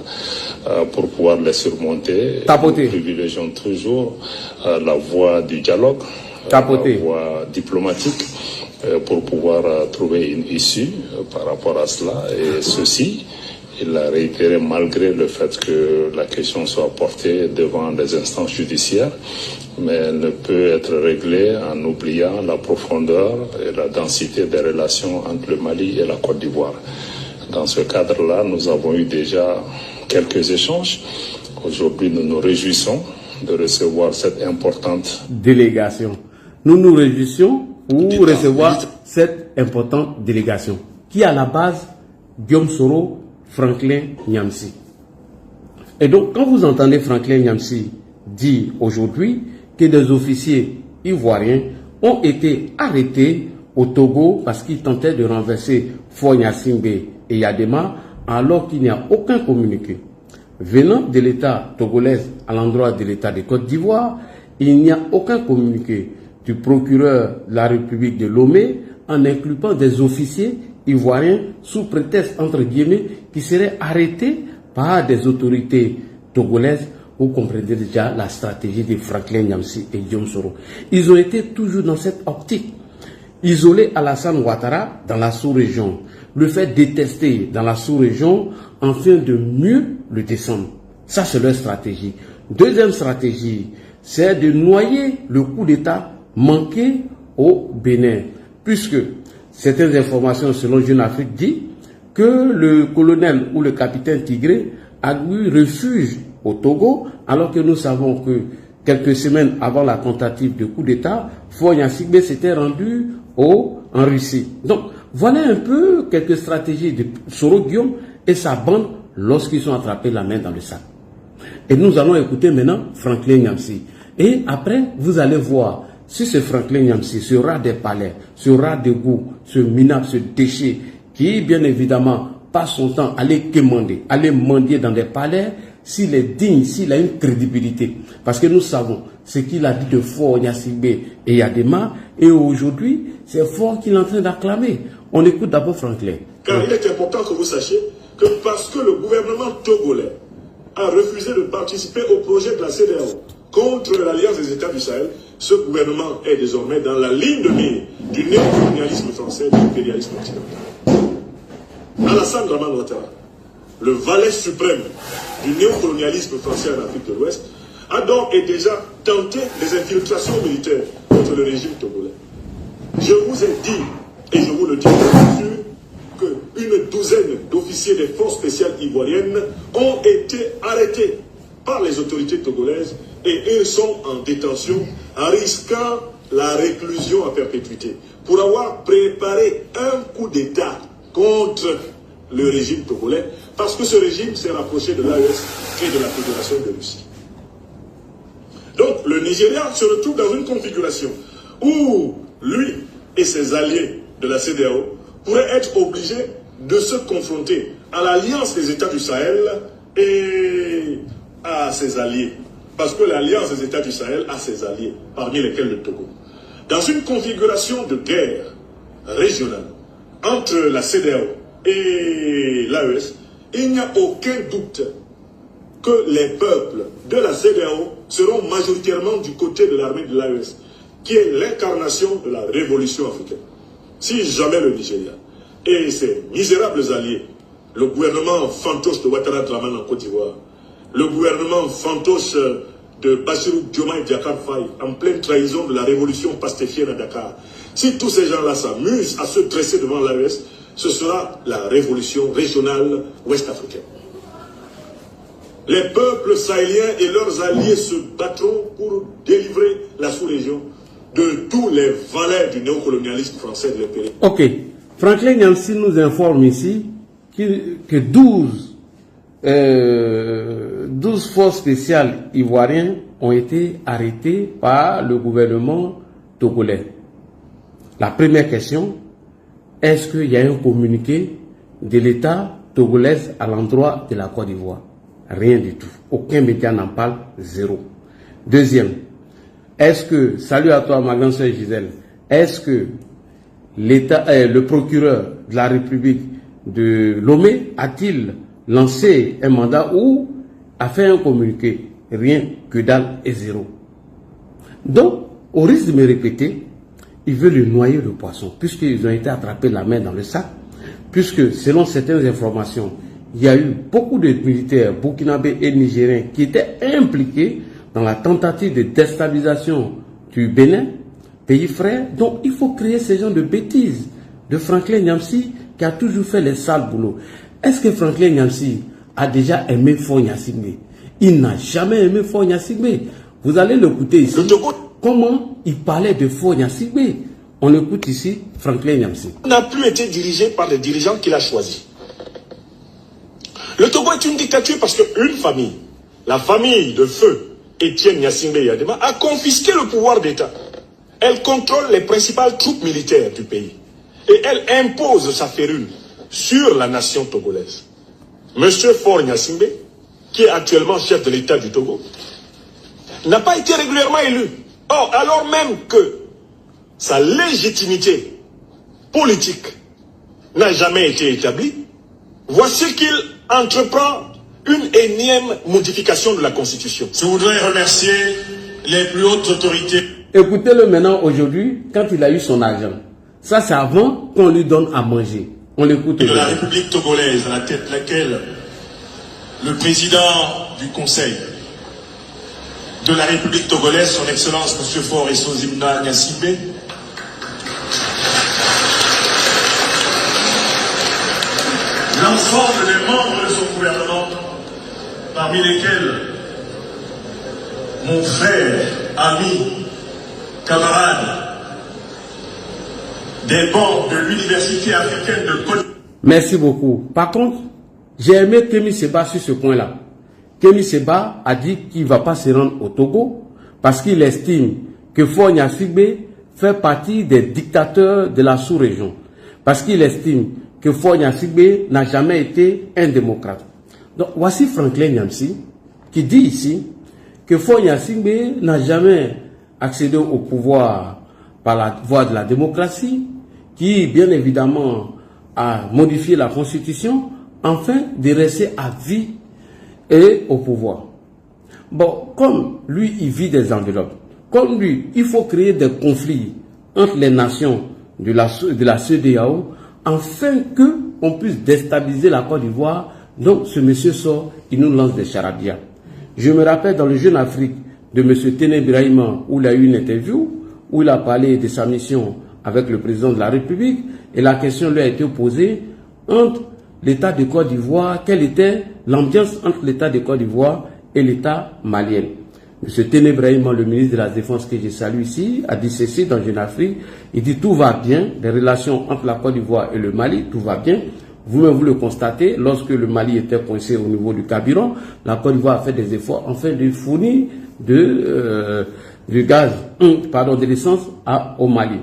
G: pour pouvoir les surmonter. Nous privilégions toujours la voie du dialogue, la voie diplomatique pour pouvoir trouver une issue par rapport à cela. Et ceci, il l'a réitéré malgré le fait que la question soit portée devant les instances judiciaires, mais elle ne peut être réglée en oubliant la profondeur et la densité des relations entre le Mali et la Côte d'Ivoire. Dans ce cadre-là, nous avons eu déjà quelques échanges. Aujourd'hui, nous nous réjouissons de recevoir cette importante
B: délégation. Nous nous réjouissons pour recevoir cette importante délégation qui est à la base Guillaume Soro, Franklin Nyamsi. Et donc, quand vous entendez Franklin Nyamsi dire aujourd'hui que des officiers ivoiriens ont été arrêtés au Togo parce qu'ils tentaient de renverser Faure Gnassingbé et Yadema alors qu'il n'y a aucun communiqué venant de l'État togolais à l'endroit de l'État de Côte d'Ivoire, il n'y a aucun communiqué du procureur de la République de Lomé en incluant des officiers ivoiriens sous prétexte, entre guillemets, qui seraient arrêtés par des autorités togolaises. Vous comprenez déjà la stratégie de Franklin Nyamsi et Guillaume Soro. Ils ont été toujours dans cette optique. Isoler Alassane Ouattara dans la sous-région, le fait détester dans la sous-région afin de mieux le descendre. Ça, c'est leur stratégie. Deuxième stratégie, c'est de noyer le coup d'État manqué au Bénin, puisque certaines informations selon Jeune Afrique dit que le colonel ou le capitaine Tigré a eu refuge au Togo, alors que nous savons que quelques semaines avant la tentative de coup d'État, Faure Gnassingbé s'était rendu en Russie. Donc, voilà un peu quelques stratégies de Soro Guillaume et sa bande lorsqu'ils sont attrapés la main dans le sac. Et nous allons écouter maintenant Franklin Nyamsi. Et après, vous allez voir si ce Franklin Nyamsi, ce rat des palais, ce rat de goût, ce minable, ce déchet, qui bien évidemment passe son temps à aller quémander, à aller mendier dans des palais, s'il est digne, s'il a une crédibilité. Parce que nous savons ce qu'il a dit de Faure Gnassingbé et Yadema, et aujourd'hui, c'est Faure qu'il est en train d'acclamer. On écoute d'abord Franklin.
A: Car il est important que vous sachiez que parce que le gouvernement togolais a refusé de participer au projet de la CEDEAO contre l'Alliance des États du Sahel, ce gouvernement est désormais dans la ligne de mire du néocolonialisme français et de l'impérialisme occidental. Alassane Dramane Ouattara, le valet suprême du néocolonialisme français en Afrique de l'Ouest, a donc et déjà tenté des infiltrations militaires contre le régime togolais. Je vous ai dit, et je vous le dis bien sûr, qu'une douzaine d'officiers des forces spéciales ivoiriennes ont été arrêtés par les autorités togolaises et eux sont en détention en risquant la réclusion à perpétuité pour avoir préparé un coup d'État contre le régime togolais parce que ce régime s'est rapproché de l'AES et de la Fédération de Russie. Donc le Nigeria se retrouve dans une configuration où lui et ses alliés de la CEDEAO pourraient être obligés de se confronter à l'alliance des États du Sahel et à ses alliés. Parce que l'alliance des États du Sahel a ses alliés, parmi lesquels le Togo. Dans une configuration de guerre régionale entre la CEDEAO et l'AES, il n'y a aucun doute que les peuples de la CEDEAO seront majoritairement du côté de l'armée de l'AES, qui est l'incarnation de la révolution africaine. Si jamais le Nigeria et ses misérables alliés, le gouvernement fantoche de Ouattara Dramane en Côte d'Ivoire, le gouvernement fantoche de Bassirou Diomaye Diakhar Faye, en pleine trahison de la révolution pastéfienne à Dakar, si tous ces gens-là s'amusent à se dresser devant l'AES, ce sera la révolution régionale ouest-africaine. Les peuples sahéliens et leurs alliés se battront pour délivrer la sous-région de tous les valets du néocolonialisme français de l'impérialisme.
B: Ok. Franklin Nyamsi nous informe ici que 12 forces spéciales ivoiriennes ont été arrêtées par le gouvernement togolais. La première question, est-ce qu'il y a un communiqué de l'État togolais à l'endroit de la Côte d'Ivoire? Rien du tout. Aucun média n'en parle, zéro. Deuxième, est-ce que, salut à toi ma grande sœur Gisèle, est-ce que l'État, le procureur de la République de Lomé a-t-il lancé un mandat ou a fait un communiqué? Rien, que dalle et zéro. Donc, au risque de me répéter, ils veulent noyer le poisson, puisqu'ils ont été attrapés la main dans le sac, puisque selon certaines informations, il y a eu beaucoup de militaires burkinabés et nigériens qui étaient impliqués dans la tentative de déstabilisation du Bénin, pays frère. Donc il faut créer ces gens de bêtises de Franklin Nyamsi qui a toujours fait les sales boulots. Est-ce que Franklin Nyamsi a déjà aimé Faure Gnassingbé? Il n'a jamais aimé Faure Gnassingbé. Vous allez l'écouter ici. Comment il parlait de Faure Gnassingbé? On écoute ici Franklin Nyamsi.
A: Il n'a plus été dirigé par les dirigeants qu'il a choisis. Le Togo est une dictature parce qu'une famille, la famille de feu Étienne Gnassingbé Yadema, a confisqué le pouvoir d'État. Elle contrôle les principales troupes militaires du pays. Et elle impose sa férule sur la nation togolaise. Monsieur Faure Gnassingbé, qui est actuellement chef de l'État du Togo, n'a pas été régulièrement élu. Or, alors même que sa légitimité politique n'a jamais été établie, voici qu'il entreprend une énième modification de la Constitution. Je voudrais remercier les plus hautes autorités.
B: Écoutez-le maintenant aujourd'hui, quand il a eu son argent. Ça, c'est avant qu'on lui donne à manger. On l'écoute.
A: De la République togolaise, à la tête de laquelle le président du Conseil de la République togolaise, son Excellence M. Faure Essozimna Gnassingbé, l'ensemble des membres de son gouvernement, parmi lesquels mon frère, ami, camarade, des bancs de l'Université africaine de Côte d'Ivoire.
B: Merci beaucoup. Par contre, j'ai aimé Kémi Séba sur ce point-là. Kémi Séba a dit qu'il ne va pas se rendre au Togo parce qu'il estime que Faure Gnassingbé fait partie des dictateurs de la sous-région. Parce qu'il estime que Faure Gnassingbé n'a jamais été un démocrate. Donc voici Franklin Nyamsi qui dit ici que Faure Gnassingbé n'a jamais accédé au pouvoir par la voie de la démocratie, qui bien évidemment a modifié la constitution afin de rester à vie et au pouvoir. Bon, comme lui il vit des enveloppes, comme lui il faut créer des conflits entre les nations de la CEDEAO afin que on puisse déstabiliser la Côte d'Ivoire, donc ce monsieur sort, il nous lance des charabia. Je me rappelle dans le Jeune Afrique de M. Téné Birahima, où il a eu une interview, où il a parlé de sa mission avec le président de la République, et la question lui a été posée entre l'État de Côte d'Ivoire, quelle était l'ambiance entre l'État de Côte d'Ivoire et l'État malien. M. Téné Birahima, le ministre de la Défense que je salue ici, a dit ceci dans Jeune Afrique, il dit tout va bien, les relations entre la Côte d'Ivoire et le Mali, tout va bien. Vous-même, vous le constatez, lorsque le Mali était coincé au niveau du carburant, la Côte d'Ivoire a fait des efforts afin de fournir du gaz, de l'essence au Mali.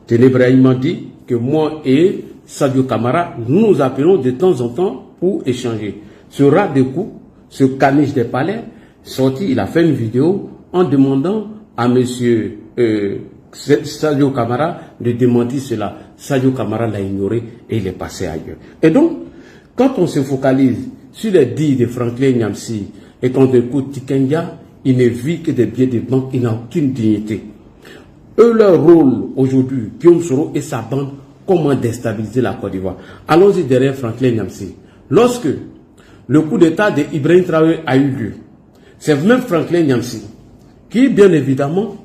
B: Téné Birahima dit que moi et Sadio Camara, nous nous appelons de temps en temps pour échanger. Ce rat de coups, ce caniche des palais, sorti, il a fait une vidéo en demandant à monsieur Sadio Camara de démentir cela. Sadio Camara l'a ignoré et il est passé ailleurs. Et donc, quand on se focalise sur les dires de Franklin Nyamsi et quand on écoute Tikendia, il ne vit que des billets de banque, il n'a aucune dignité. Eux, leur rôle aujourd'hui, Guillaume Soro et sa bande, comment déstabiliser la Côte d'Ivoire. Allons-y derrière Franklin Nyamsi. Lorsque le coup d'État d'Ibrahim Traoré a eu lieu, c'est même Franklin Nyamsi qui, bien évidemment,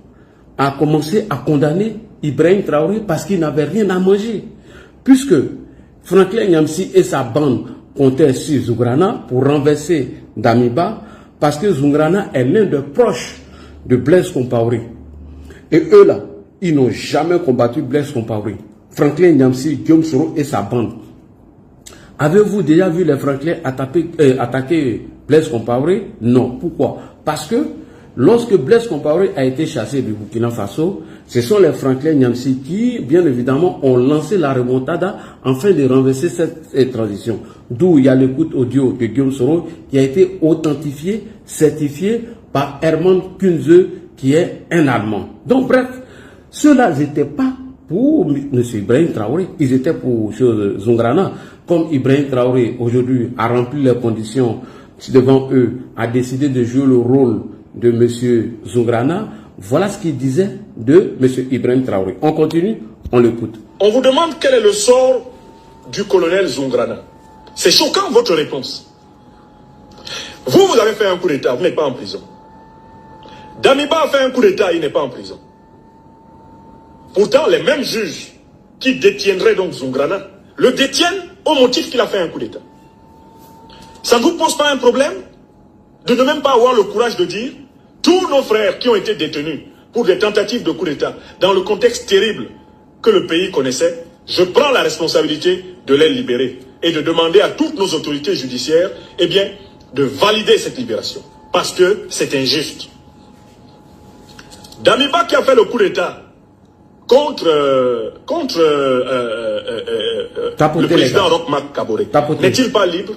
B: a commencé à condamner Ibrahim Traoré parce qu'il n'avait rien à manger. Puisque Franklin Nyamsi et sa bande comptaient sur Zoungrana pour renverser Damiba, parce que Zoungrana est l'un des proches de Blaise Compaoré. Et eux là, ils n'ont jamais combattu Blaise Compaoré. Franklin Nyamsi, Guillaume Soro et sa bande. Avez-vous déjà vu les Franklin attaquer Blaise Compaoré? Non. Pourquoi? Parce que lorsque Blaise Compaoré a été chassé du Burkina Faso, ce sont les Franklin Nyamsi qui, bien évidemment, ont lancé la remontada afin de renverser cette transition. D'où il y a l'écoute audio de Guillaume Soro qui a été authentifié, certifié par Herman Kunze, qui est un Allemand. Donc bref, ceux-là n'étaient pas pour M. Ibrahim Traoré, ils étaient pour Zoungrana. Comme Ibrahim Traoré aujourd'hui a rempli les conditions devant eux, a décidé de jouer le rôle de M. Zoungrana, voilà ce qu'il disait de M. Ibrahim Traoré. On continue, on l'écoute.
A: On vous demande quel est le sort du colonel Zoungrana. C'est choquant votre réponse. Vous avez fait un coup d'État, vous n'êtes pas en prison. Damiba a fait un coup d'État, il n'est pas en prison. Pourtant, les mêmes juges qui détiendraient donc Zoungrana le détiennent au motif qu'il a fait un coup d'État. Ça ne vous pose pas un problème de ne même pas avoir le courage de dire tous nos frères qui ont été détenus pour des tentatives de coup d'État dans le contexte terrible que le pays connaissait, je prends la responsabilité de les libérer et de demander à toutes nos autorités judiciaires, eh bien, de valider cette libération parce que c'est injuste. Damiba qui a fait le coup d'État contre le président Roch Marc Kaboré, n'est-il pas libre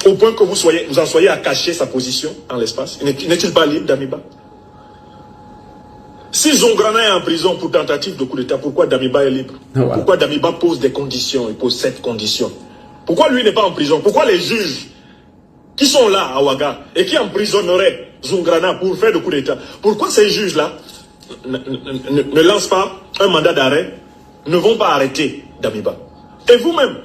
A: au point que vous en soyez à cacher sa position en l'espace? N'est-il pas libre, Damiba? Si Zoungrana est en prison pour tentative de coup d'État, pourquoi Damiba est libre? Voilà. Pourquoi Damiba pose des conditions, il pose 7 conditions? Pourquoi lui n'est pas en prison? Pourquoi les juges qui sont là à Ouaga et qui emprisonneraient Zoungrana pour faire le coup d'État, pourquoi ces juges-là ne lancent pas un mandat d'arrêt, ne vont pas arrêter Damiba? Et vous-même,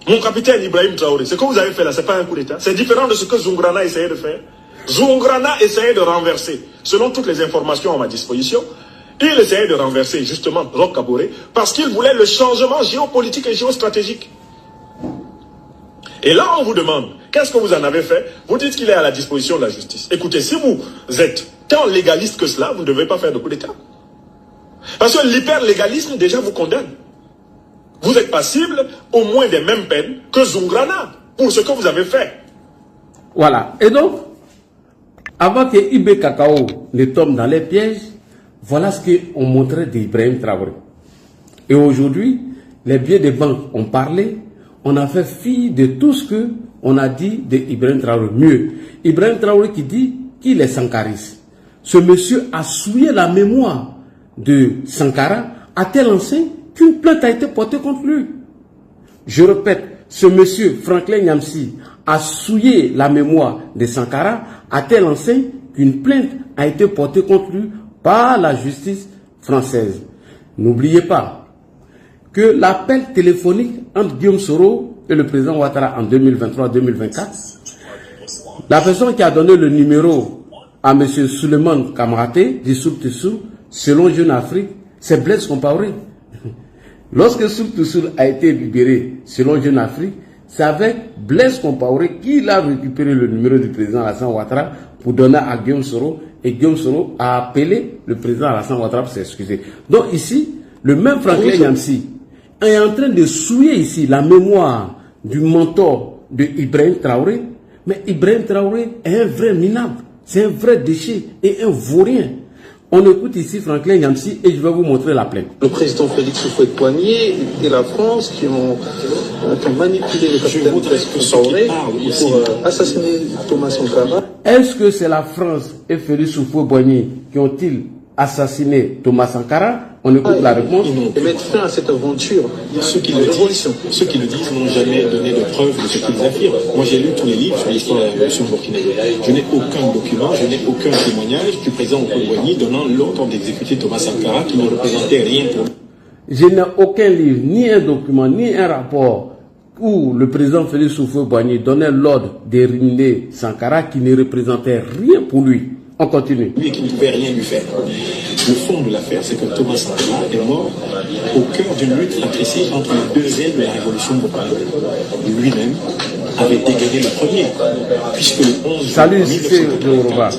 A: mon capitaine Ibrahim Traoré, ce que vous avez fait là, ce n'est pas un coup d'État. C'est différent de ce que Zoungrana essayait de faire. Zoungrana essayait de renverser, selon toutes les informations à ma disposition, il essayait de renverser justement Roch Kaboré parce qu'il voulait le changement géopolitique et géostratégique. Et là, on vous demande, qu'est-ce que vous en avez fait? Vous dites qu'il est à la disposition de la justice. Écoutez, si vous êtes tant légaliste que cela, vous ne devez pas faire de coup d'État. Parce que l'hyperlégalisme déjà vous condamne. Vous êtes passible au moins des mêmes peines que Zoungrana pour ce que vous avez fait.
B: Voilà. Et donc, avant que Ibé Kakao ne tombe dans les pièges, voilà ce qu'on montrait d'Ibrahim Traoré. Et aujourd'hui, les billets de banque ont parlé, on a fait fi de tout ce qu'on a dit d'Ibrahim Traoré. Mieux, Ibrahim Traoré qui dit qu'il est sankariste. Ce monsieur a souillé la mémoire de Sankara à tel enseigne qu'une plainte a été portée contre lui. Je répète, ce monsieur Franklin Nyamsi a souillé la mémoire de Sankara à tel enseigne qu'une plainte a été portée contre lui par la justice française. N'oubliez pas que l'appel téléphonique entre Guillaume Soro et le président Ouattara en 2023-2024, la personne qui a donné le numéro à M. Suleiman Kamaraté, du Souk-Tessou, selon Jeune Afrique, c'est Blaise Compaoré. Lorsque Souk-Tessou a été libéré, selon Jeune Afrique, c'est avec Blaise Compaoré qu'il a récupéré le numéro du président Alassane Ouattara pour donner à Guillaume Soro, et Guillaume Soro a appelé le président Alassane Ouattara pour s'excuser. Donc ici, le même Franklin Nyamsi est en train de souiller ici la mémoire du mentor de Ibrahim Traoré, mais Ibrahim Traoré est un vrai minable, c'est un vrai déchet et un vaurien. On écoute ici Franklin Nyamsi et je vais vous montrer la plainte.
H: Le président Félix Houphouët-Boigny et la France qui ont manipulé le capitaine Blaise Compaoré pour assassiner Thomas Sankara.
B: Est-ce que c'est la France et Félix Houphouët-Boigny qui ont-ils assassiné Thomas Sankara? On écoute la réponse.
H: Et mettre fin à cette aventure.
I: Ceux qui le disent n'ont jamais donné de preuve de ce qu'ils affirment. Moi j'ai lu tous les livres sur l'histoire de la révolution burkinabé. Je n'ai aucun document, je n'ai aucun témoignage du président Houphouët-Boigny donnant l'ordre d'exécuter Thomas Sankara qui ne représentait rien pour lui.
B: Je n'ai aucun livre, ni un document, ni un rapport où le président Félix Houphouët-Boigny donnait l'ordre d'éliminer Sankara qui ne représentait rien pour lui. On continue.
I: Lui qui ne pouvait rien lui faire. Le fond de l'affaire, c'est que Thomas Sankara est mort au cœur d'une lutte fratricide entre les deux ailes de la révolution burkinabé. Lui-même avait dégainé le premier, puisque le 11 juin 1984,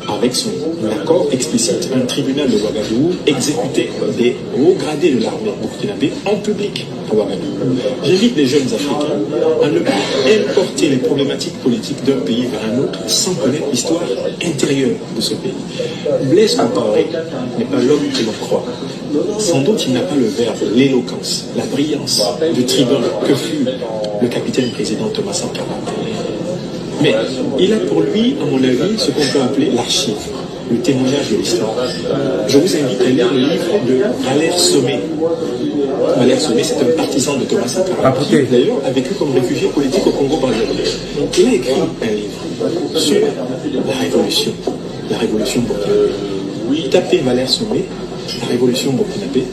I: avec son accord explicite, un tribunal de Ouagadougou exécutait des hauts gradés de l'armée burkinabé en public à Ouagadougou. J'invite les jeunes Africains à ne pas importer les problématiques politiques d'un pays vers un autre sans connaître l'histoire intérieure de ce pays. Blaise Compaoré n'est pas l'homme que l'on croit. Sans doute il n'a pas le verbe, l'éloquence, la brillance du tribun que fut le capitaine président Thomas Sankara. Mais il a pour lui, à mon avis, ce qu'on peut appeler l'archive, le témoignage de l'histoire. Je vous invite à lire le livre de Valère Sommet. Valère Sommet, c'est un partisan de Thomas Sankara, qui d'ailleurs a vécu comme réfugié politique au Congo-Brazzaville. Il a écrit un livre sur la révolution burkinabé. Tapez Valère Sommet, la révolution burkinabé,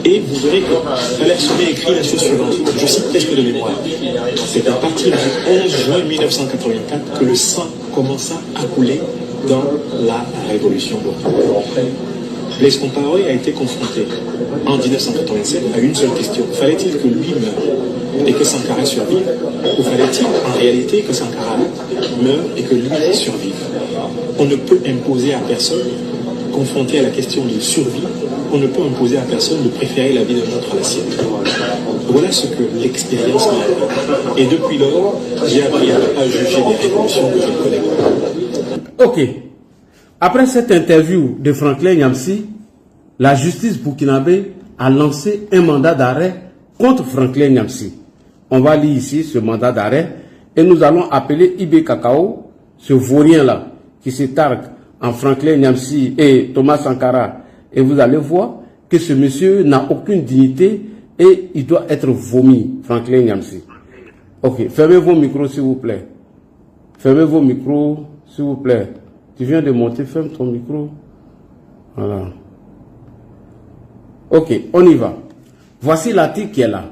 I: et vous verrez que Valère Sommet écrit la chose suivante, je cite presque de mémoire. C'est à partir du 11 juin 1984 que le sang commença à couler dans la révolution burkinabé. Blaise Compaoré a été confronté en 1987 à une seule question. Fallait-il que lui meure et que Sankara survive, ou fallait-il en réalité que Sankara meure et que lui survive? On ne peut imposer à personne, confronté à la question de survie, on ne peut imposer à personne de préférer la vie d'un autre à la sienne. Voilà ce que l'expérience m'a appris. Et depuis lors, j'ai appris à ne pas juger des révolutions que je ne connais pas.
B: Ok. Après cette interview de Franklin Nyamsi, la justice burkinabé a lancé un mandat d'arrêt contre Franklin Nyamsi. On va lire ici ce mandat d'arrêt et nous allons appeler Ibé Kakao, ce vaurien-là, qui se targue en Franklin Nyamsi et Thomas Sankara. Et vous allez voir que ce monsieur n'a aucune dignité et il doit être vomi, Franklin Nyamsi. Ok, fermez vos micros s'il vous plaît. Fermez vos micros s'il vous plaît. Tu viens de monter, ferme ton micro. Voilà. Ok, on y va. Voici l'article qui est là.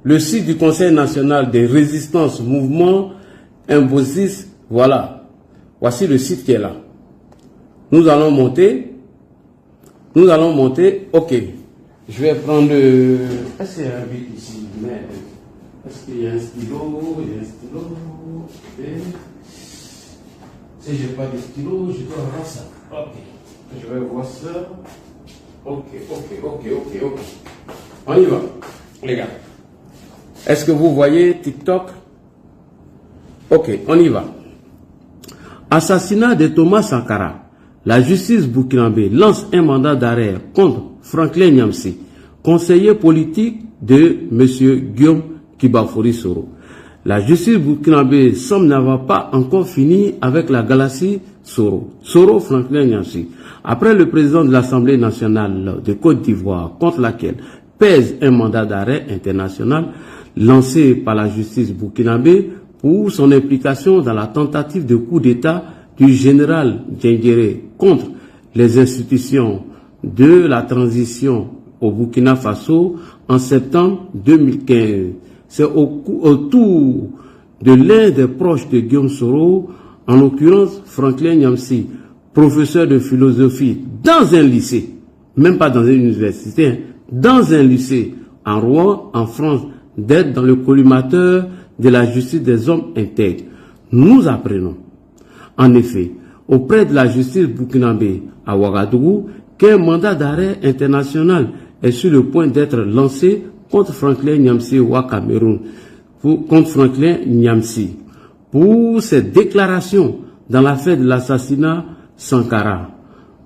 B: Le site du Conseil national de résistance mouvement Imbosis. Voilà. Voici le site qui est là. Nous allons monter. Ok. Je vais prendre... Est-ce qu'il y a un bic ici? Est-ce qu'il y a un stylo? Si je n'ai pas de stylo, je dois avoir ça. Ok. Je vais voir ça. Ok. On y va. Les gars. Est-ce que vous voyez TikTok? Ok, on y va. Assassinat de Thomas Sankara. La justice burkinabé lance un mandat d'arrêt contre Franklin Nyamsi, conseiller politique de M. Guillaume Kibafori Soro. La justice burkinabé semble n'avoir pas encore fini avec la galaxie Soro. Franklin Nyamsi. Après le président de l'Assemblée nationale de Côte d'Ivoire, contre laquelle pèse un mandat d'arrêt international lancé par la justice burkinabé pour son implication dans la tentative de coup d'État du général Diengéré contre les institutions de la transition au Burkina Faso en septembre 2015. C'est autour de l'un des proches de Guillaume Soro, en l'occurrence Franklin Nyamsi, professeur de philosophie dans un lycée, même pas dans une université, dans un lycée en Rouen, en France, d'être dans le collimateur de la justice des hommes intègres. Nous apprenons, en effet, auprès de la justice burkinabé à Ouagadougou, qu'un mandat d'arrêt international est sur le point d'être lancé contre Franklin Nyamsi au Cameroun, contre Franklin Nyamsi, pour ses déclarations dans l'affaire de l'assassinat Sankara,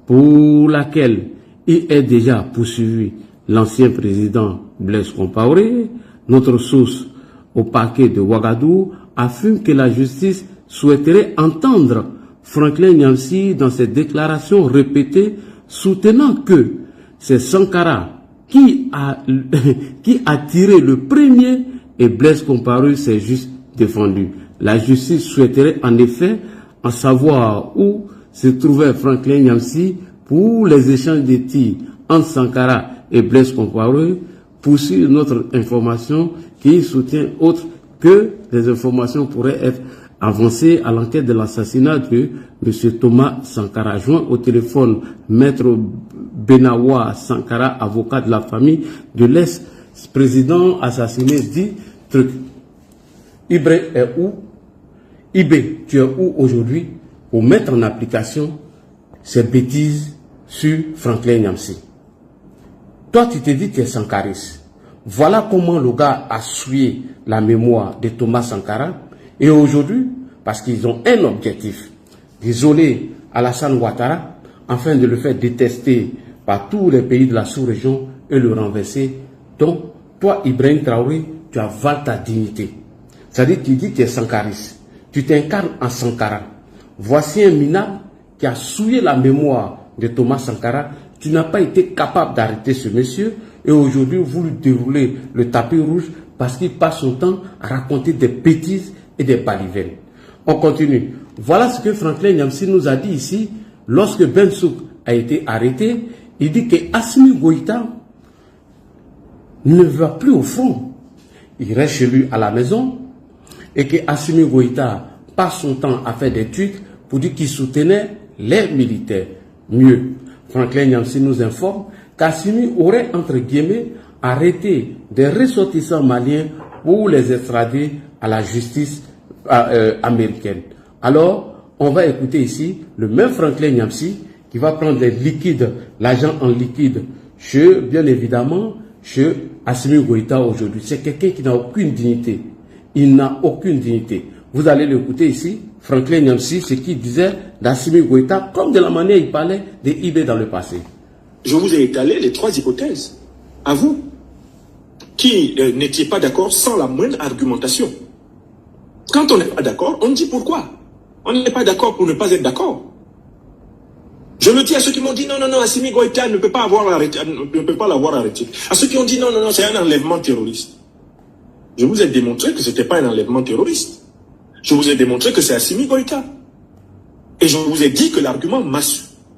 B: pour laquelle il est déjà poursuivi l'ancien président Blaise Compaoré. Notre source au parquet de Ouagadougou affirme que la justice souhaiterait entendre Franklin Nyamsi dans ses déclarations répétées, soutenant que c'est Sankara qui a tiré le premier et Blaise Compaoré s'est juste défendu. La justice souhaiterait en effet en savoir où se trouvait Franklin Nyamsi pour les échanges de tirs entre Sankara et Blaise Compaoré. Poursuivre notre information qui soutient autre que les informations pourraient être avancées à l'enquête de l'assassinat de M. Thomas Sankara. Joint au téléphone, Maître Benawa Sankara, avocat de la famille de l'ex-président assassiné, dit truc. Ibré est où? Ibé, tu es où aujourd'hui pour mettre en application ces bêtises sur Franklin Nyamsi? Toi, tu te dis que tu es sankariste. Voilà comment le gars a souillé la mémoire de Thomas Sankara. Et aujourd'hui, parce qu'ils ont un objectif, d'isoler Alassane Ouattara, afin de le faire détester par tous les pays de la sous-région et le renverser. Donc, toi, Ibrahim Traoré, tu avales ta dignité. C'est-à-dire, tu dis que tu es sankariste. Tu t'incarnes en Sankara. Voici un minable qui a souillé la mémoire de Thomas Sankara. Tu n'as pas été capable d'arrêter ce monsieur et aujourd'hui vous lui déroulez le tapis rouge parce qu'il passe son temps à raconter des bêtises et des balivernes. On continue. Voilà ce que Franklin Nyamsi nous a dit ici lorsque Ben Souk a été arrêté. Il dit que Assimi Goïta ne va plus au front. Il reste chez lui à la maison et que Assimi Goïta passe son temps à faire des tweets pour dire qu'il soutenait les militaires. Mieux, Franklin Nyamsi nous informe qu'Assimi aurait, entre guillemets, arrêté des ressortissants maliens pour les extrader à la justice américaine. Alors, on va écouter ici le même Franklin Nyamsi qui va prendre les liquides, l'argent en liquide, bien évidemment, chez Assimi Goïta aujourd'hui. C'est quelqu'un qui n'a aucune dignité. Il n'a aucune dignité. Vous allez l'écouter ici, Franklin Nyamsi, ce qu'il disait d'Assimi Goïta, comme de la manière il parlait de Ibé dans le passé.
I: Je vous ai étalé les trois hypothèses. À vous, qui n'étiez pas d'accord sans la moindre argumentation. Quand on n'est pas d'accord, on dit pourquoi. On n'est pas d'accord pour ne pas être d'accord. Je le dis à ceux qui m'ont dit non, Assimi Goïta ne peut pas l'avoir arrêté. À ceux qui ont dit non, c'est un enlèvement terroriste. Je vous ai démontré que ce n'était pas un enlèvement terroriste. Je vous ai démontré que c'est Assimi Goïta. Et je vous ai dit que l'argument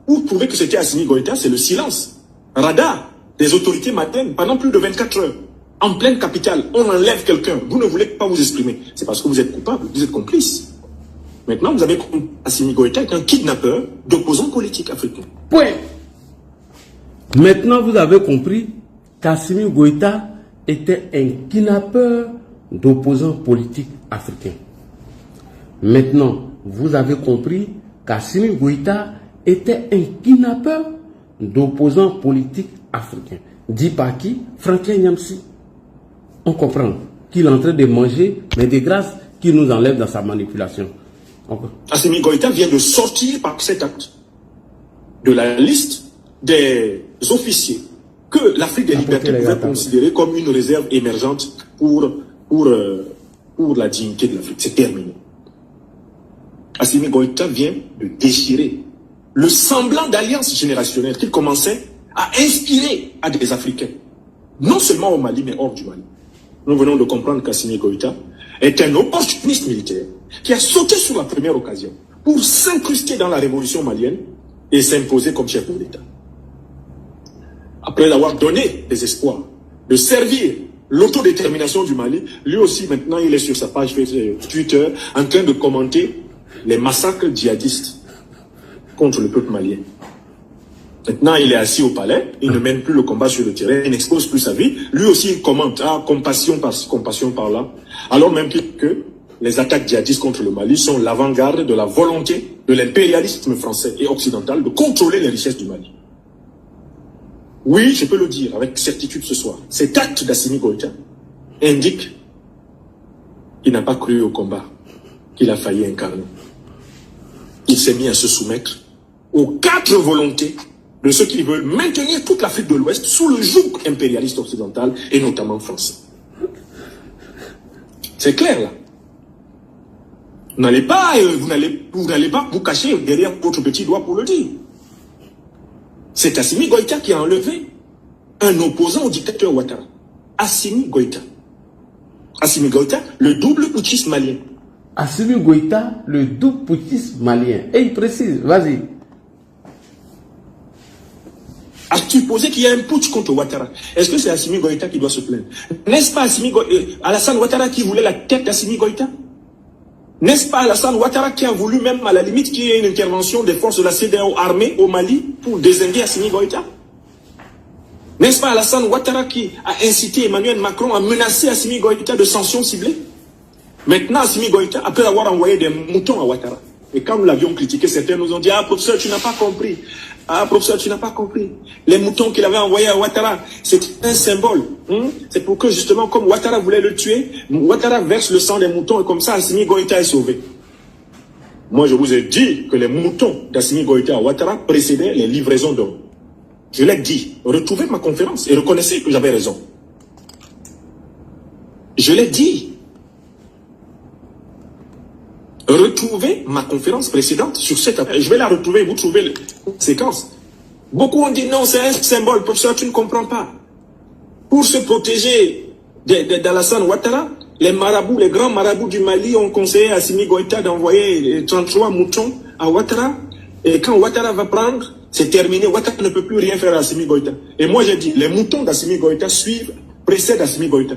I: pour prouver que c'était Assimi Goïta, c'est le silence. Radar des autorités maliennes pendant plus de 24 heures. En pleine capitale, on enlève quelqu'un. Vous ne voulez pas vous exprimer. C'est parce que vous êtes coupable, vous êtes complice. Maintenant, vous avez compris Assimi Goïta est un kidnappeur d'opposants politiques africains.
B: Point. Maintenant, vous avez compris qu'Assimi Goïta était un kidnappeur d'opposants politiques africains. Maintenant, vous avez compris qu'Assimi Goïta était un kidnappeur d'opposants politiques africains. Dit par qui? Franklin Nyamsi. On comprend qu'il est en train de manger, mais de grâce qu'il nous enlève dans sa manipulation.
I: Assimi Goïta vient de sortir par cet acte de la liste des officiers que l'Afrique des libertés pouvait considérer comme une réserve émergente pour la dignité de l'Afrique. C'est terminé. Assimi Goïta vient de déchirer le semblant d'alliance générationnelle qu'il commençait à inspirer à des Africains. Non seulement au Mali, mais hors du Mali. Nous venons de comprendre qu'Assimi Goïta est un opportuniste militaire qui a sauté sur la première occasion pour s'incruster dans la révolution malienne et s'imposer comme chef de l'État. Après avoir donné des espoirs
A: de servir l'autodétermination du Mali, lui aussi maintenant il est sur sa page Twitter en train de commenter les massacres djihadistes contre le peuple malien. Maintenant il est assis au palais, il ne mène plus le combat sur le terrain, il n'expose plus sa vie, lui aussi il commente, compassion par-ci, compassion par-là, alors même que les attaques djihadistes contre le Mali sont l'avant-garde de la volonté de l'impérialisme français et occidental de contrôler les richesses du Mali. Oui, je peux le dire avec certitude ce soir. Cet acte d'Assimi Goïta indique qu'il n'a pas cru au combat qu'il a failli incarner. Il s'est mis à se soumettre aux 4 volontés de ceux qui veulent maintenir toute l'Afrique de l'Ouest sous le joug impérialiste occidental et notamment français. C'est clair là. Vous n'allez pas vous cacher derrière votre petit doigt pour le dire. C'est Assimi Goïta qui a enlevé un opposant au dictateur Ouattara. Assimi Goïta. Assimi Goïta, le double putschiste malien.
B: Assimi Goïta, le double putschiste malien. Et il précise, vas-y.
A: As-tu posé qu'il y a un putsch contre Ouattara? Est-ce que c'est Assimi Goïta qui doit se plaindre? N'est-ce pas Alassane Ouattara qui voulait la tête d'Assimi Goïta? N'est-ce pas Alassane Ouattara qui a voulu même à la limite qu'il y ait une intervention des forces de la CEDEAO armée au Mali pour désinguer Assimi Goïta? N'est-ce pas Alassane Ouattara qui a incité Emmanuel Macron à menacer Assimi Goïta de sanctions ciblées? Maintenant Assimi Goïta, après avoir envoyé des moutons à Ouattara, et quand nous l'avions critiqué, certains nous ont dit « Ah professeur, tu n'as pas compris. Ah professeur, tu n'as pas compris. Les moutons qu'il avait envoyés à Ouattara, c'est un symbole. C'est pour que justement, comme Ouattara voulait le tuer, Ouattara verse le sang des moutons et comme ça, Assimi Goïta est sauvé. » Moi, je vous ai dit que les moutons d'Assimi Goïta à Ouattara précédaient les livraisons d'hommes. Je l'ai dit. Retrouvez ma conférence et reconnaissez que j'avais raison. Je l'ai dit. Retrouvez ma conférence précédente sur cette affaire. Je vais la retrouver, vous trouvez la séquence. Beaucoup ont dit non, c'est un symbole, professeur, tu ne comprends pas. Pour se protéger d'Alassane Ouattara, les marabouts, les grands marabouts du Mali ont conseillé à Assimi Goïta d'envoyer 33 moutons à Ouattara. Et quand Ouattara va prendre, c'est terminé. Ouattara ne peut plus rien faire à Assimi Goïta. Et moi j'ai dit, les moutons d'Assimi Goïta précèdent Assimi Goïta.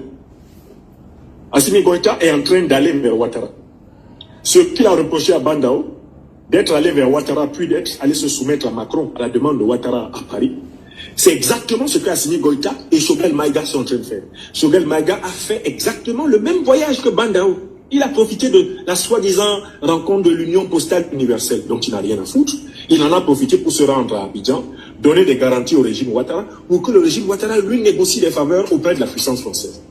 A: Assimi Goïta est en train d'aller vers Ouattara. Ce qu'il a reproché à Bandao, d'être allé vers Ouattara, puis d'être allé se soumettre à Macron, à la demande de Ouattara à Paris, c'est exactement ce qu'Assimi Goïta et Choguel Maïga sont en train de faire. Choguel Maïga a fait exactement le même voyage que Bandao. Il a profité de la soi-disant rencontre de l'Union postale universelle, dont il n'a rien à foutre. Il en a profité pour se rendre à Abidjan, donner des garanties au régime Ouattara, pour que le régime Ouattara lui négocie des faveurs auprès de la puissance française.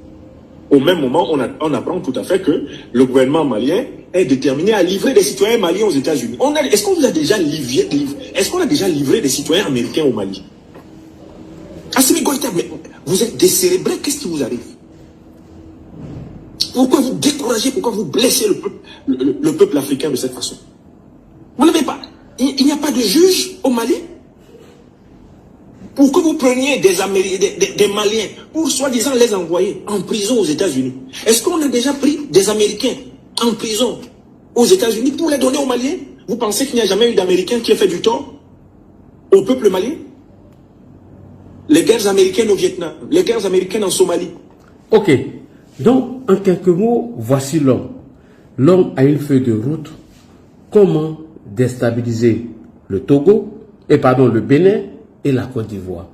A: Au même moment, on apprend tout à fait que le gouvernement malien est déterminé à livrer des citoyens maliens aux États-Unis. Est-ce qu'on vous a déjà livré des citoyens américains au Mali? Assimi Goïta, mais vous êtes décérébré, qu'est-ce qui vous arrive? Pourquoi vous découragez, pourquoi vous blessez le peuple africain de cette façon? Vous n'avez pas, il n'y a pas de juge au Mali? Pour que vous preniez des Maliens pour soi-disant les envoyer en prison aux États-Unis. Est-ce qu'on a déjà pris des Américains en prison aux États-Unis pour les donner aux Maliens? Vous pensez qu'il n'y a jamais eu d'Américain qui ait fait du tort au peuple malien? Les guerres américaines au Vietnam, les guerres américaines en Somalie.
B: Ok, donc en quelques mots, voici l'homme. L'homme a une feuille de route. Comment déstabiliser le le Bénin et la Côte d'Ivoire.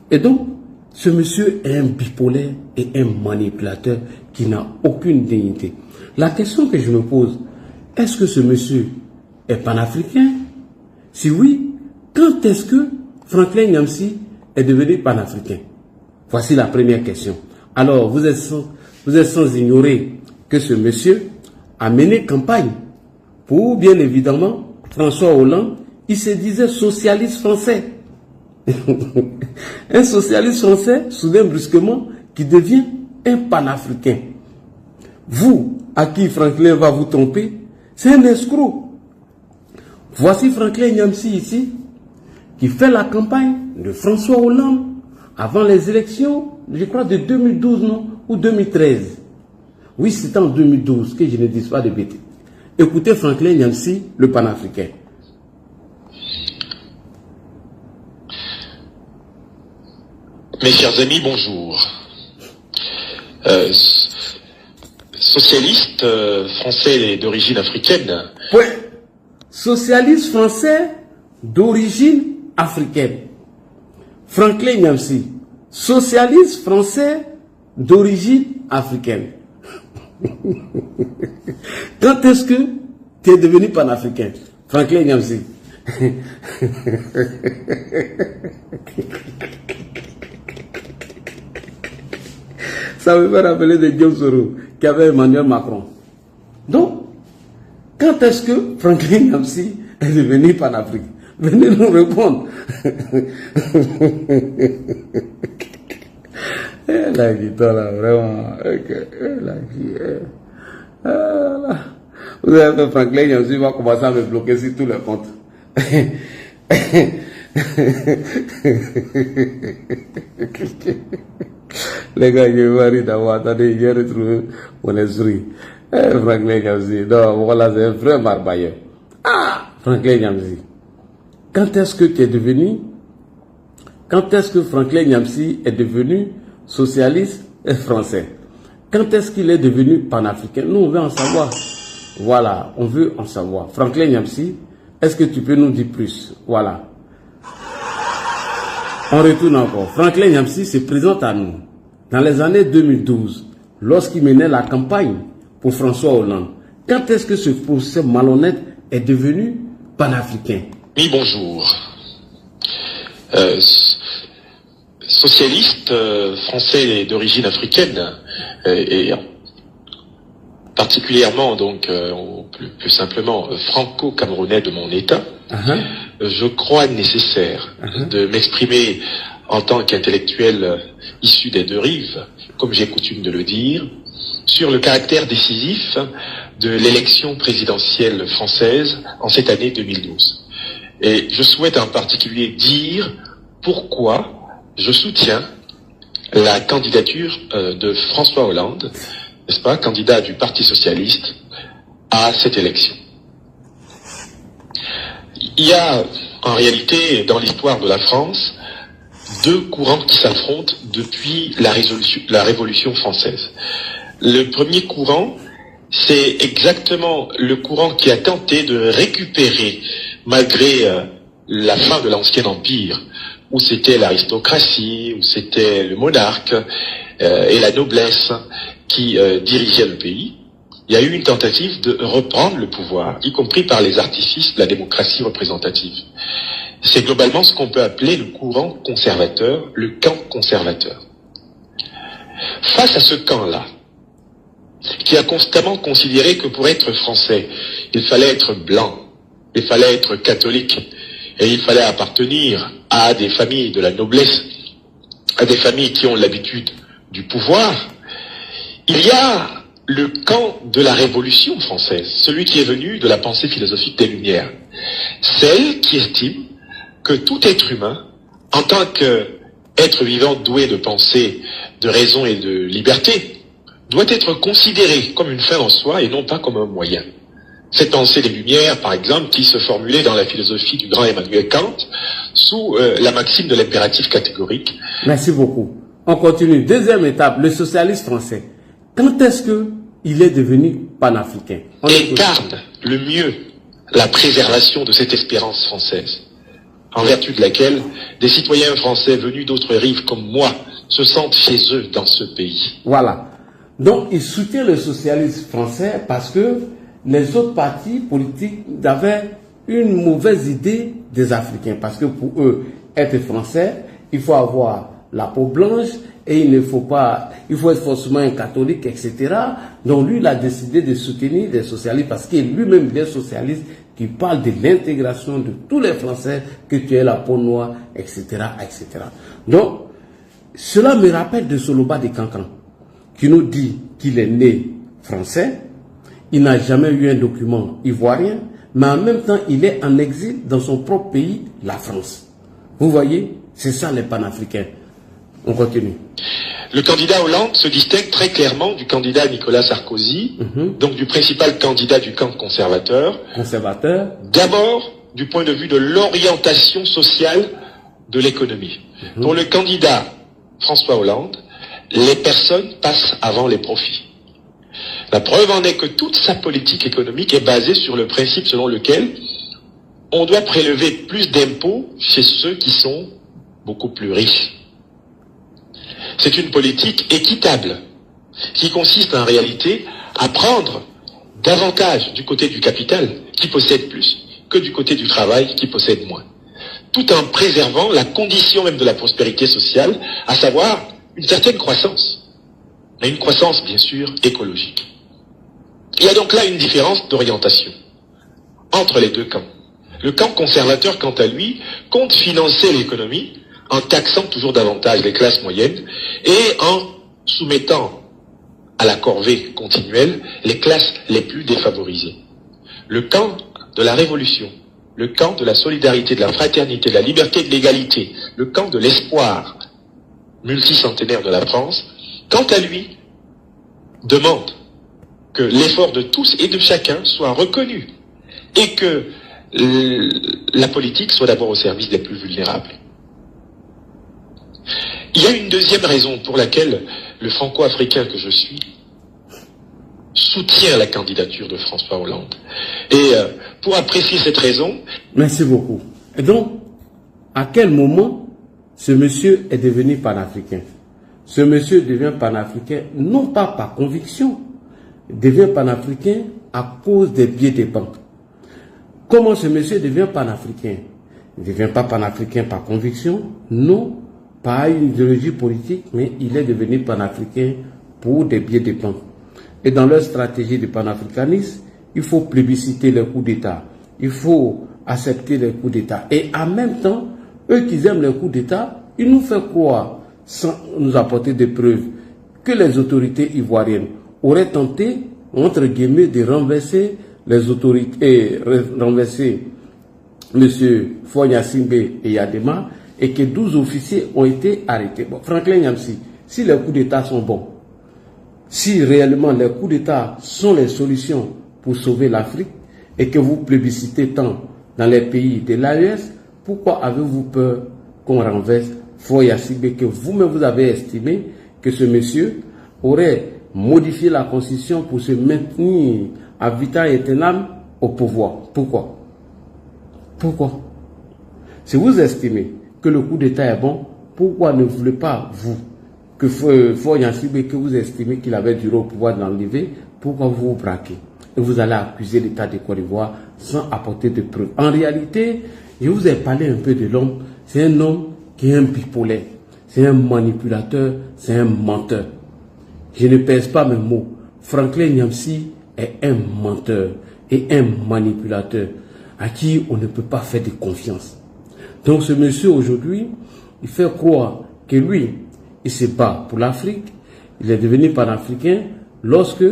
B: Et donc, ce monsieur est un bipolaire et un manipulateur qui n'a aucune dignité. La question que je me pose, est-ce que ce monsieur est panafricain? Si oui, quand est-ce que Franklin Nyamsi est devenu panafricain? Voici la première question. Alors, vous êtes sans ignorer que ce monsieur a mené campagne pour, bien évidemment, François Hollande. Il se disait socialiste français. Un socialiste français, soudain brusquement, qui devient un panafricain. Vous, à qui Franklin va vous tromper, c'est un escroc. Voici Franklin Nyamsi ici, qui fait la campagne de François Hollande avant les élections, je crois de 2012, non, ou 2013. Oui, c'est en 2012, que je ne dise pas de bêtises. Écoutez Franklin Nyamsi, le panafricain.
J: Mes chers amis, bonjour.
I: socialiste français d'origine africaine.
B: Oui. Socialiste français d'origine africaine. Franklin Nyamsi, socialiste français d'origine africaine. Quand est-ce que tu es devenu panafricain, Franklin Nyamsi? Ça me fait rappeler de Guillaume Soro qui avait Emmanuel Macron. Donc, quand est-ce que Franklin Nyamsi est devenu panafricain? Venez nous répondre. La guitare là, vraiment. Vous avez fait Franklin Nyamsi va commencer à me bloquer sur tous les comptes. Les gars, je vais rire d'avoir attendez, j'ai retrouvé mon esprit. Franklin Nyamsi, non, voilà, c'est un vrai barbailleur. Ah, Franklin Nyamsi. Quand est-ce que tu es devenu, quand est-ce que Franklin Nyamsi est devenu socialiste et français? Quand est-ce qu'il est devenu panafricain? Nous, on veut en savoir. Voilà, on veut en savoir. Franklin Nyamsi, est-ce que tu peux nous dire plus? Voilà. On retourne encore. Franklin Nyamsi se présente à nous. Dans les années 2012, lorsqu'il menait la campagne pour François Hollande, quand est-ce que ce procès malhonnête est devenu panafricain?
I: Oui, bonjour. Socialiste français d'origine africaine et particulièrement donc plus simplement franco-camerounais de mon état, je crois nécessaire de m'exprimer en tant qu'intellectuel issu des deux rives, comme j'ai coutume de le dire, sur le caractère décisif de l'élection présidentielle française en cette année 2012. Et je souhaite en particulier dire pourquoi je soutiens la candidature de François Hollande, n'est-ce pas, candidat du Parti Socialiste, à cette élection. Il y a en réalité dans l'histoire de la France deux courants qui s'affrontent depuis la Révolution française. Le premier courant, c'est exactement le courant qui a tenté de récupérer, malgré la fin de l'Ancien Empire, où c'était l'aristocratie, où c'était le monarque et la noblesse qui dirigeaient le pays. Il y a eu une tentative de reprendre le pouvoir, y compris par les artifices de la démocratie représentative. C'est globalement ce qu'on peut appeler le courant conservateur, le camp conservateur. Face à ce camp-là, qui a constamment considéré que pour être français, il fallait être blanc, il fallait être catholique, et il fallait appartenir à des familles de la noblesse, à des familles qui ont l'habitude du pouvoir, il y a le camp de la Révolution française, celui qui est venu de la pensée philosophique des Lumières, celle qui estime que tout être humain, en tant qu'être vivant doué de pensée, de raison et de liberté, doit être considéré comme une fin en soi et non pas comme un moyen. Cette pensée des Lumières, par exemple, qui se formulait dans la philosophie du grand Emmanuel Kant, sous la maxime de l'impératif catégorique.
B: Merci beaucoup. On continue. Deuxième étape, le socialiste français. Quand est-ce qu'il est devenu panafricain?
I: Incarne le mieux la préservation de cette espérance française, en vertu de laquelle des citoyens français venus d'autres rives comme moi se sentent chez eux dans ce pays.
B: Voilà. Donc, il soutient le socialisme français parce que les autres partis politiques avaient une mauvaise idée des Africains. Parce que pour eux, être français, il faut avoir la peau blanche et il faut être forcément un catholique, etc. Donc lui, il a décidé de soutenir des socialistes parce qu'il est lui-même des socialistes qui parlent de l'intégration de tous les Français, que tu aies la peau noire, etc., etc. Donc, cela me rappelle de Soloba de Cancan, qui nous dit qu'il est né français, il n'a jamais eu un document ivoirien, mais en même temps, il est en exil dans son propre pays, la France. Vous voyez, c'est ça les panafricains. On continue.
I: Le candidat Hollande se distingue très clairement du candidat Nicolas Sarkozy, donc du principal candidat du camp conservateur. D'abord, du point de vue de l'orientation sociale de l'économie. Pour le candidat François Hollande,
J: les personnes passent avant les profits. La preuve en est que toute sa politique économique est basée sur le principe selon lequel on doit prélever plus d'impôts chez ceux qui sont beaucoup plus riches. C'est une politique équitable qui consiste en réalité à prendre davantage du côté du capital qui possède plus que du côté du travail qui possède moins, tout en préservant la condition même de la prospérité sociale, à savoir une certaine croissance, mais une croissance bien sûr écologique. Il y a donc là une différence d'orientation entre les deux camps. Le camp conservateur, quant à lui, compte financer l'économie en taxant toujours davantage les classes moyennes et en soumettant à la corvée continuelle les classes les plus défavorisées. Le camp de la révolution, le camp de la solidarité, de la fraternité, de la liberté, de l'égalité, le camp de l'espoir multicentenaire de la France, quant à lui, demande que l'effort de tous et de chacun soit reconnu et que la politique soit d'abord au service des plus vulnérables. Il y a une deuxième raison pour laquelle le franco-africain que je suis soutient la candidature de François Hollande. Et pour apprécier cette raison...
B: Merci beaucoup. Et donc, à quel moment ce monsieur est devenu panafricain? Ce monsieur devient panafricain non pas par conviction, il devient panafricain à cause des billets des banques. Comment ce monsieur devient panafricain? Il ne devient pas panafricain par conviction, non, pas une idéologie politique, mais il est devenu panafricain pour des billets de banque. Et dans leur stratégie de panafricanisme, il faut plébisciter les coups d'État, il faut accepter les coups d'État. Et en même temps, eux qui aiment les coups d'État, ils nous font croire, sans nous apporter des preuves, que les autorités ivoiriennes auraient tenté, entre guillemets, de renverser les autorités, renverser M. Fonya-Simbe et Yadema, et que 12 officiers ont été arrêtés. Bon, Franklin Nyamsi, si les coups d'État sont bons, si réellement les coups d'État sont les solutions pour sauver l'Afrique, et que vous plébiscitez tant dans les pays de l'AES, pourquoi avez-vous peur qu'on renverse Fonya-Simbe, que vous-même vous avez estimé que ce monsieur aurait modifié la constitution pour se maintenir à vitam aeternam au pouvoir? Pourquoi? Pourquoi? Si vous estimez que le coup d'État est bon, pourquoi ne voulez pas, vous, que Fonya-Simbe, que vous estimez qu'il avait duré au pouvoir, d'enlever, pourquoi vous vous braquez? Et vous allez accuser l'État de Côte d'Ivoire sans apporter de preuves. En réalité, je vous ai parlé un peu de l'homme. C'est un homme qui est un bipolaire. C'est un manipulateur, c'est un menteur. Je ne pèse pas mes mots. Franklin Nyamsi est un menteur et un manipulateur à qui on ne peut pas faire de confiance. Donc ce monsieur aujourd'hui, il fait croire que lui, il se bat pour l'Afrique, il est devenu panafricain lorsque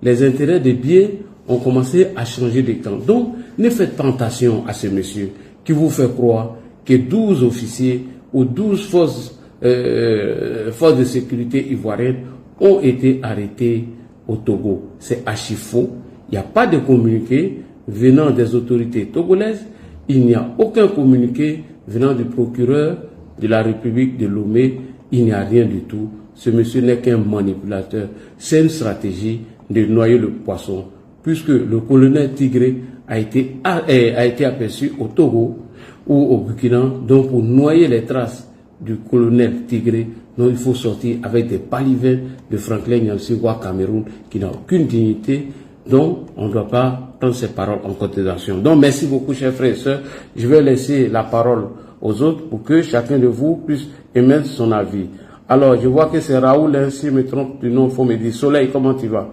B: les intérêts des billets ont commencé à changer de camp. Donc ne faites pas attention à ce monsieur qui vous fait croire que 12 officiers ou 12 forces de sécurité ivoiriennes ont été arrêtés au Togo. C'est archi faux. Il n'y a pas de communiqué venant des autorités togolaises. Il n'y a aucun communiqué venant du procureur de la République de Lomé. Il n'y a rien du tout. Ce monsieur n'est qu'un manipulateur. C'est une stratégie de noyer le poisson, puisque le colonel Tigré a été aperçu au Togo ou au Burkina. Donc pour noyer les traces du colonel Tigré, donc il faut sortir avec des palivins de Franklin Nyamsi au Cameroun qui n'a aucune dignité. Donc on ne doit pas prendre ces paroles en considération. Donc merci beaucoup chers frères et sœurs. Je vais laisser la parole aux autres pour que chacun de vous puisse émettre son avis. Alors je vois que c'est Raoul, hein, si je me trompe du nom, il faut me dire. Soleil, comment tu vas?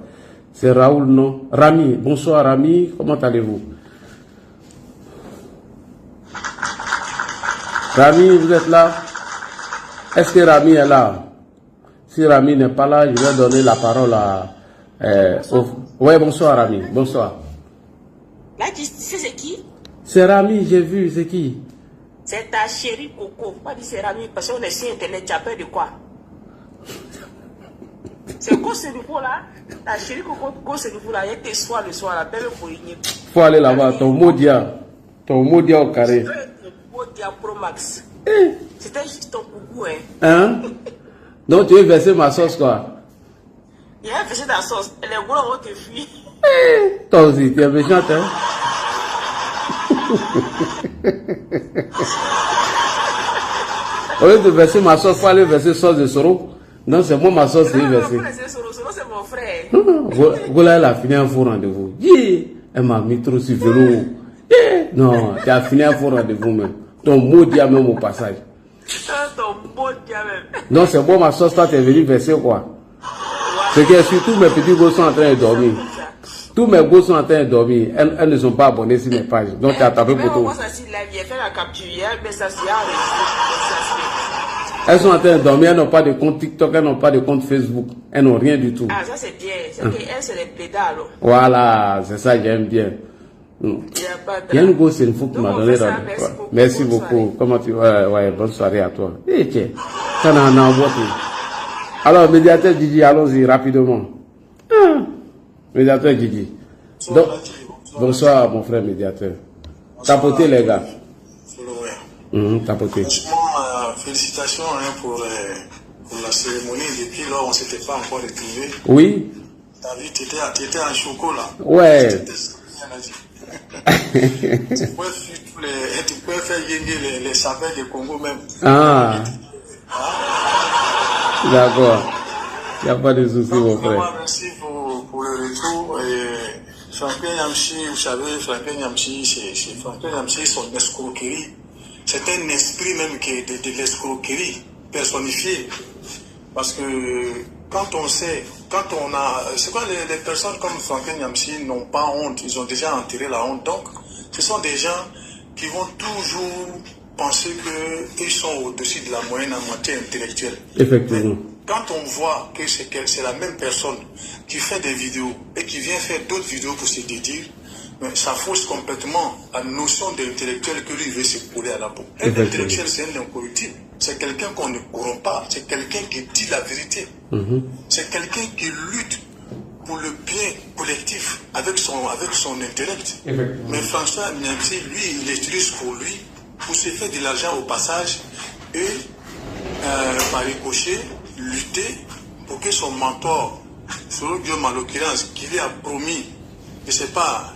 B: C'est Raoul, non? Rami, bonsoir Rami, comment allez-vous? Rami, vous êtes là? Est-ce que Rami est là? Si Rami n'est pas là, je vais donner la parole à... Oui, bonsoir Rami, bonsoir.
K: Là, tu sais c'est qui?
B: C'est Rami, j'ai vu, c'est qui?
K: C'est ta chérie Coco. Pas dit c'est Rami, parce qu'on est sur Internet, tu as peur de quoi? C'est quoi ce nouveau là? Ta chérie Coco, quoi ce nouveau là? Il te soir le soir, la belle pour y
B: faut aller là-bas, ton Modia au carré.
K: Modia Pro Max. C'était juste ton coucou, hein?
B: Hein? Donc tu veux verser ma sauce quoi?
K: Il a versé ta sauce. Les gros vont te fuir.
B: Toi aussi, tu es méchante, hein? Au lieu de verser ma sauce, il faut aller verser sauce de Soro. Non, c'est moi ma sauce qui est versée.
K: Soro, c'est mon frère.
B: Gola, elle a fini un faux rendez-vous. Elle m'a mis trop sur vélo. Non, tu as fini un faux rendez-vous même. Ton mot dit même au passage.
K: Ton mot dit même.
B: Non, c'est moi ma sauce, toi tu es venu verser quoi? C'est que surtout mes petits gosses sont en train de dormir. Tous mes gosses sont en train de dormir. Elles ne sont pas abonnées sur mes pages. Donc tu as tapé pour tout. Elles sont en train de dormir, elles n'ont pas de compte TikTok, elles n'ont pas de compte Facebook. Elles n'ont rien du tout.
K: Ah, ça c'est bien. C'est qu'elles, c'est les pédales.
B: Voilà, c'est ça, j'aime bien. Il y a une grosse info qui m'a donné. Merci beaucoup. Comment tu vas? Ouais, bonne soirée à toi. Et tiens, ça n'a rien à voir. Alors, médiateur Gigi, allons-y rapidement. Médiateur Gigi. Donc, bonsoir, mon frère médiateur. Tapotez, les gars. Tapotez.
L: Franchement, félicitations pour la cérémonie. Depuis lors, on ne s'était pas encore retrouvés.
B: Oui.
L: T'as vu, tu étais en chocolat.
B: Ouais.
L: Tu peux faire gagner les saveurs du Congo même.
B: Ah. D'accord. Il n'y a pas de souci, mon frère.
L: Merci pour le retour. Franklin Yamchi, vous savez, Franklin Yamchi, c'est son escroquerie. C'est un esprit même de l'escroquerie personnifié. Parce que quand on sait, c'est quoi les personnes comme Franklin Yamchi n'ont pas honte, ils ont déjà enterré la honte. Donc, ce sont des gens qui vont toujours penser qu'ils sont au-dessus de la moyenne en matière intellectuelle.
B: Effectivement.
L: Quand on voit que c'est la même personne qui fait des vidéos et qui vient faire d'autres vidéos pour se dédire, ça fausse complètement la notion d'intellectuel que lui veut se coller à la peau. Un intellectuel, c'est un incorruptible. C'est quelqu'un qu'on ne corrompt pas. C'est quelqu'un qui dit la vérité. C'est quelqu'un qui lutte pour le bien collectif avec son intellect. Mais François Yamchi, lui, il utilise pour lui, pour se faire de l'argent au passage et par ricochet, lutter pour que son mentor, Soro Guillaume en l'occurrence, qui lui a promis, je ne sais pas,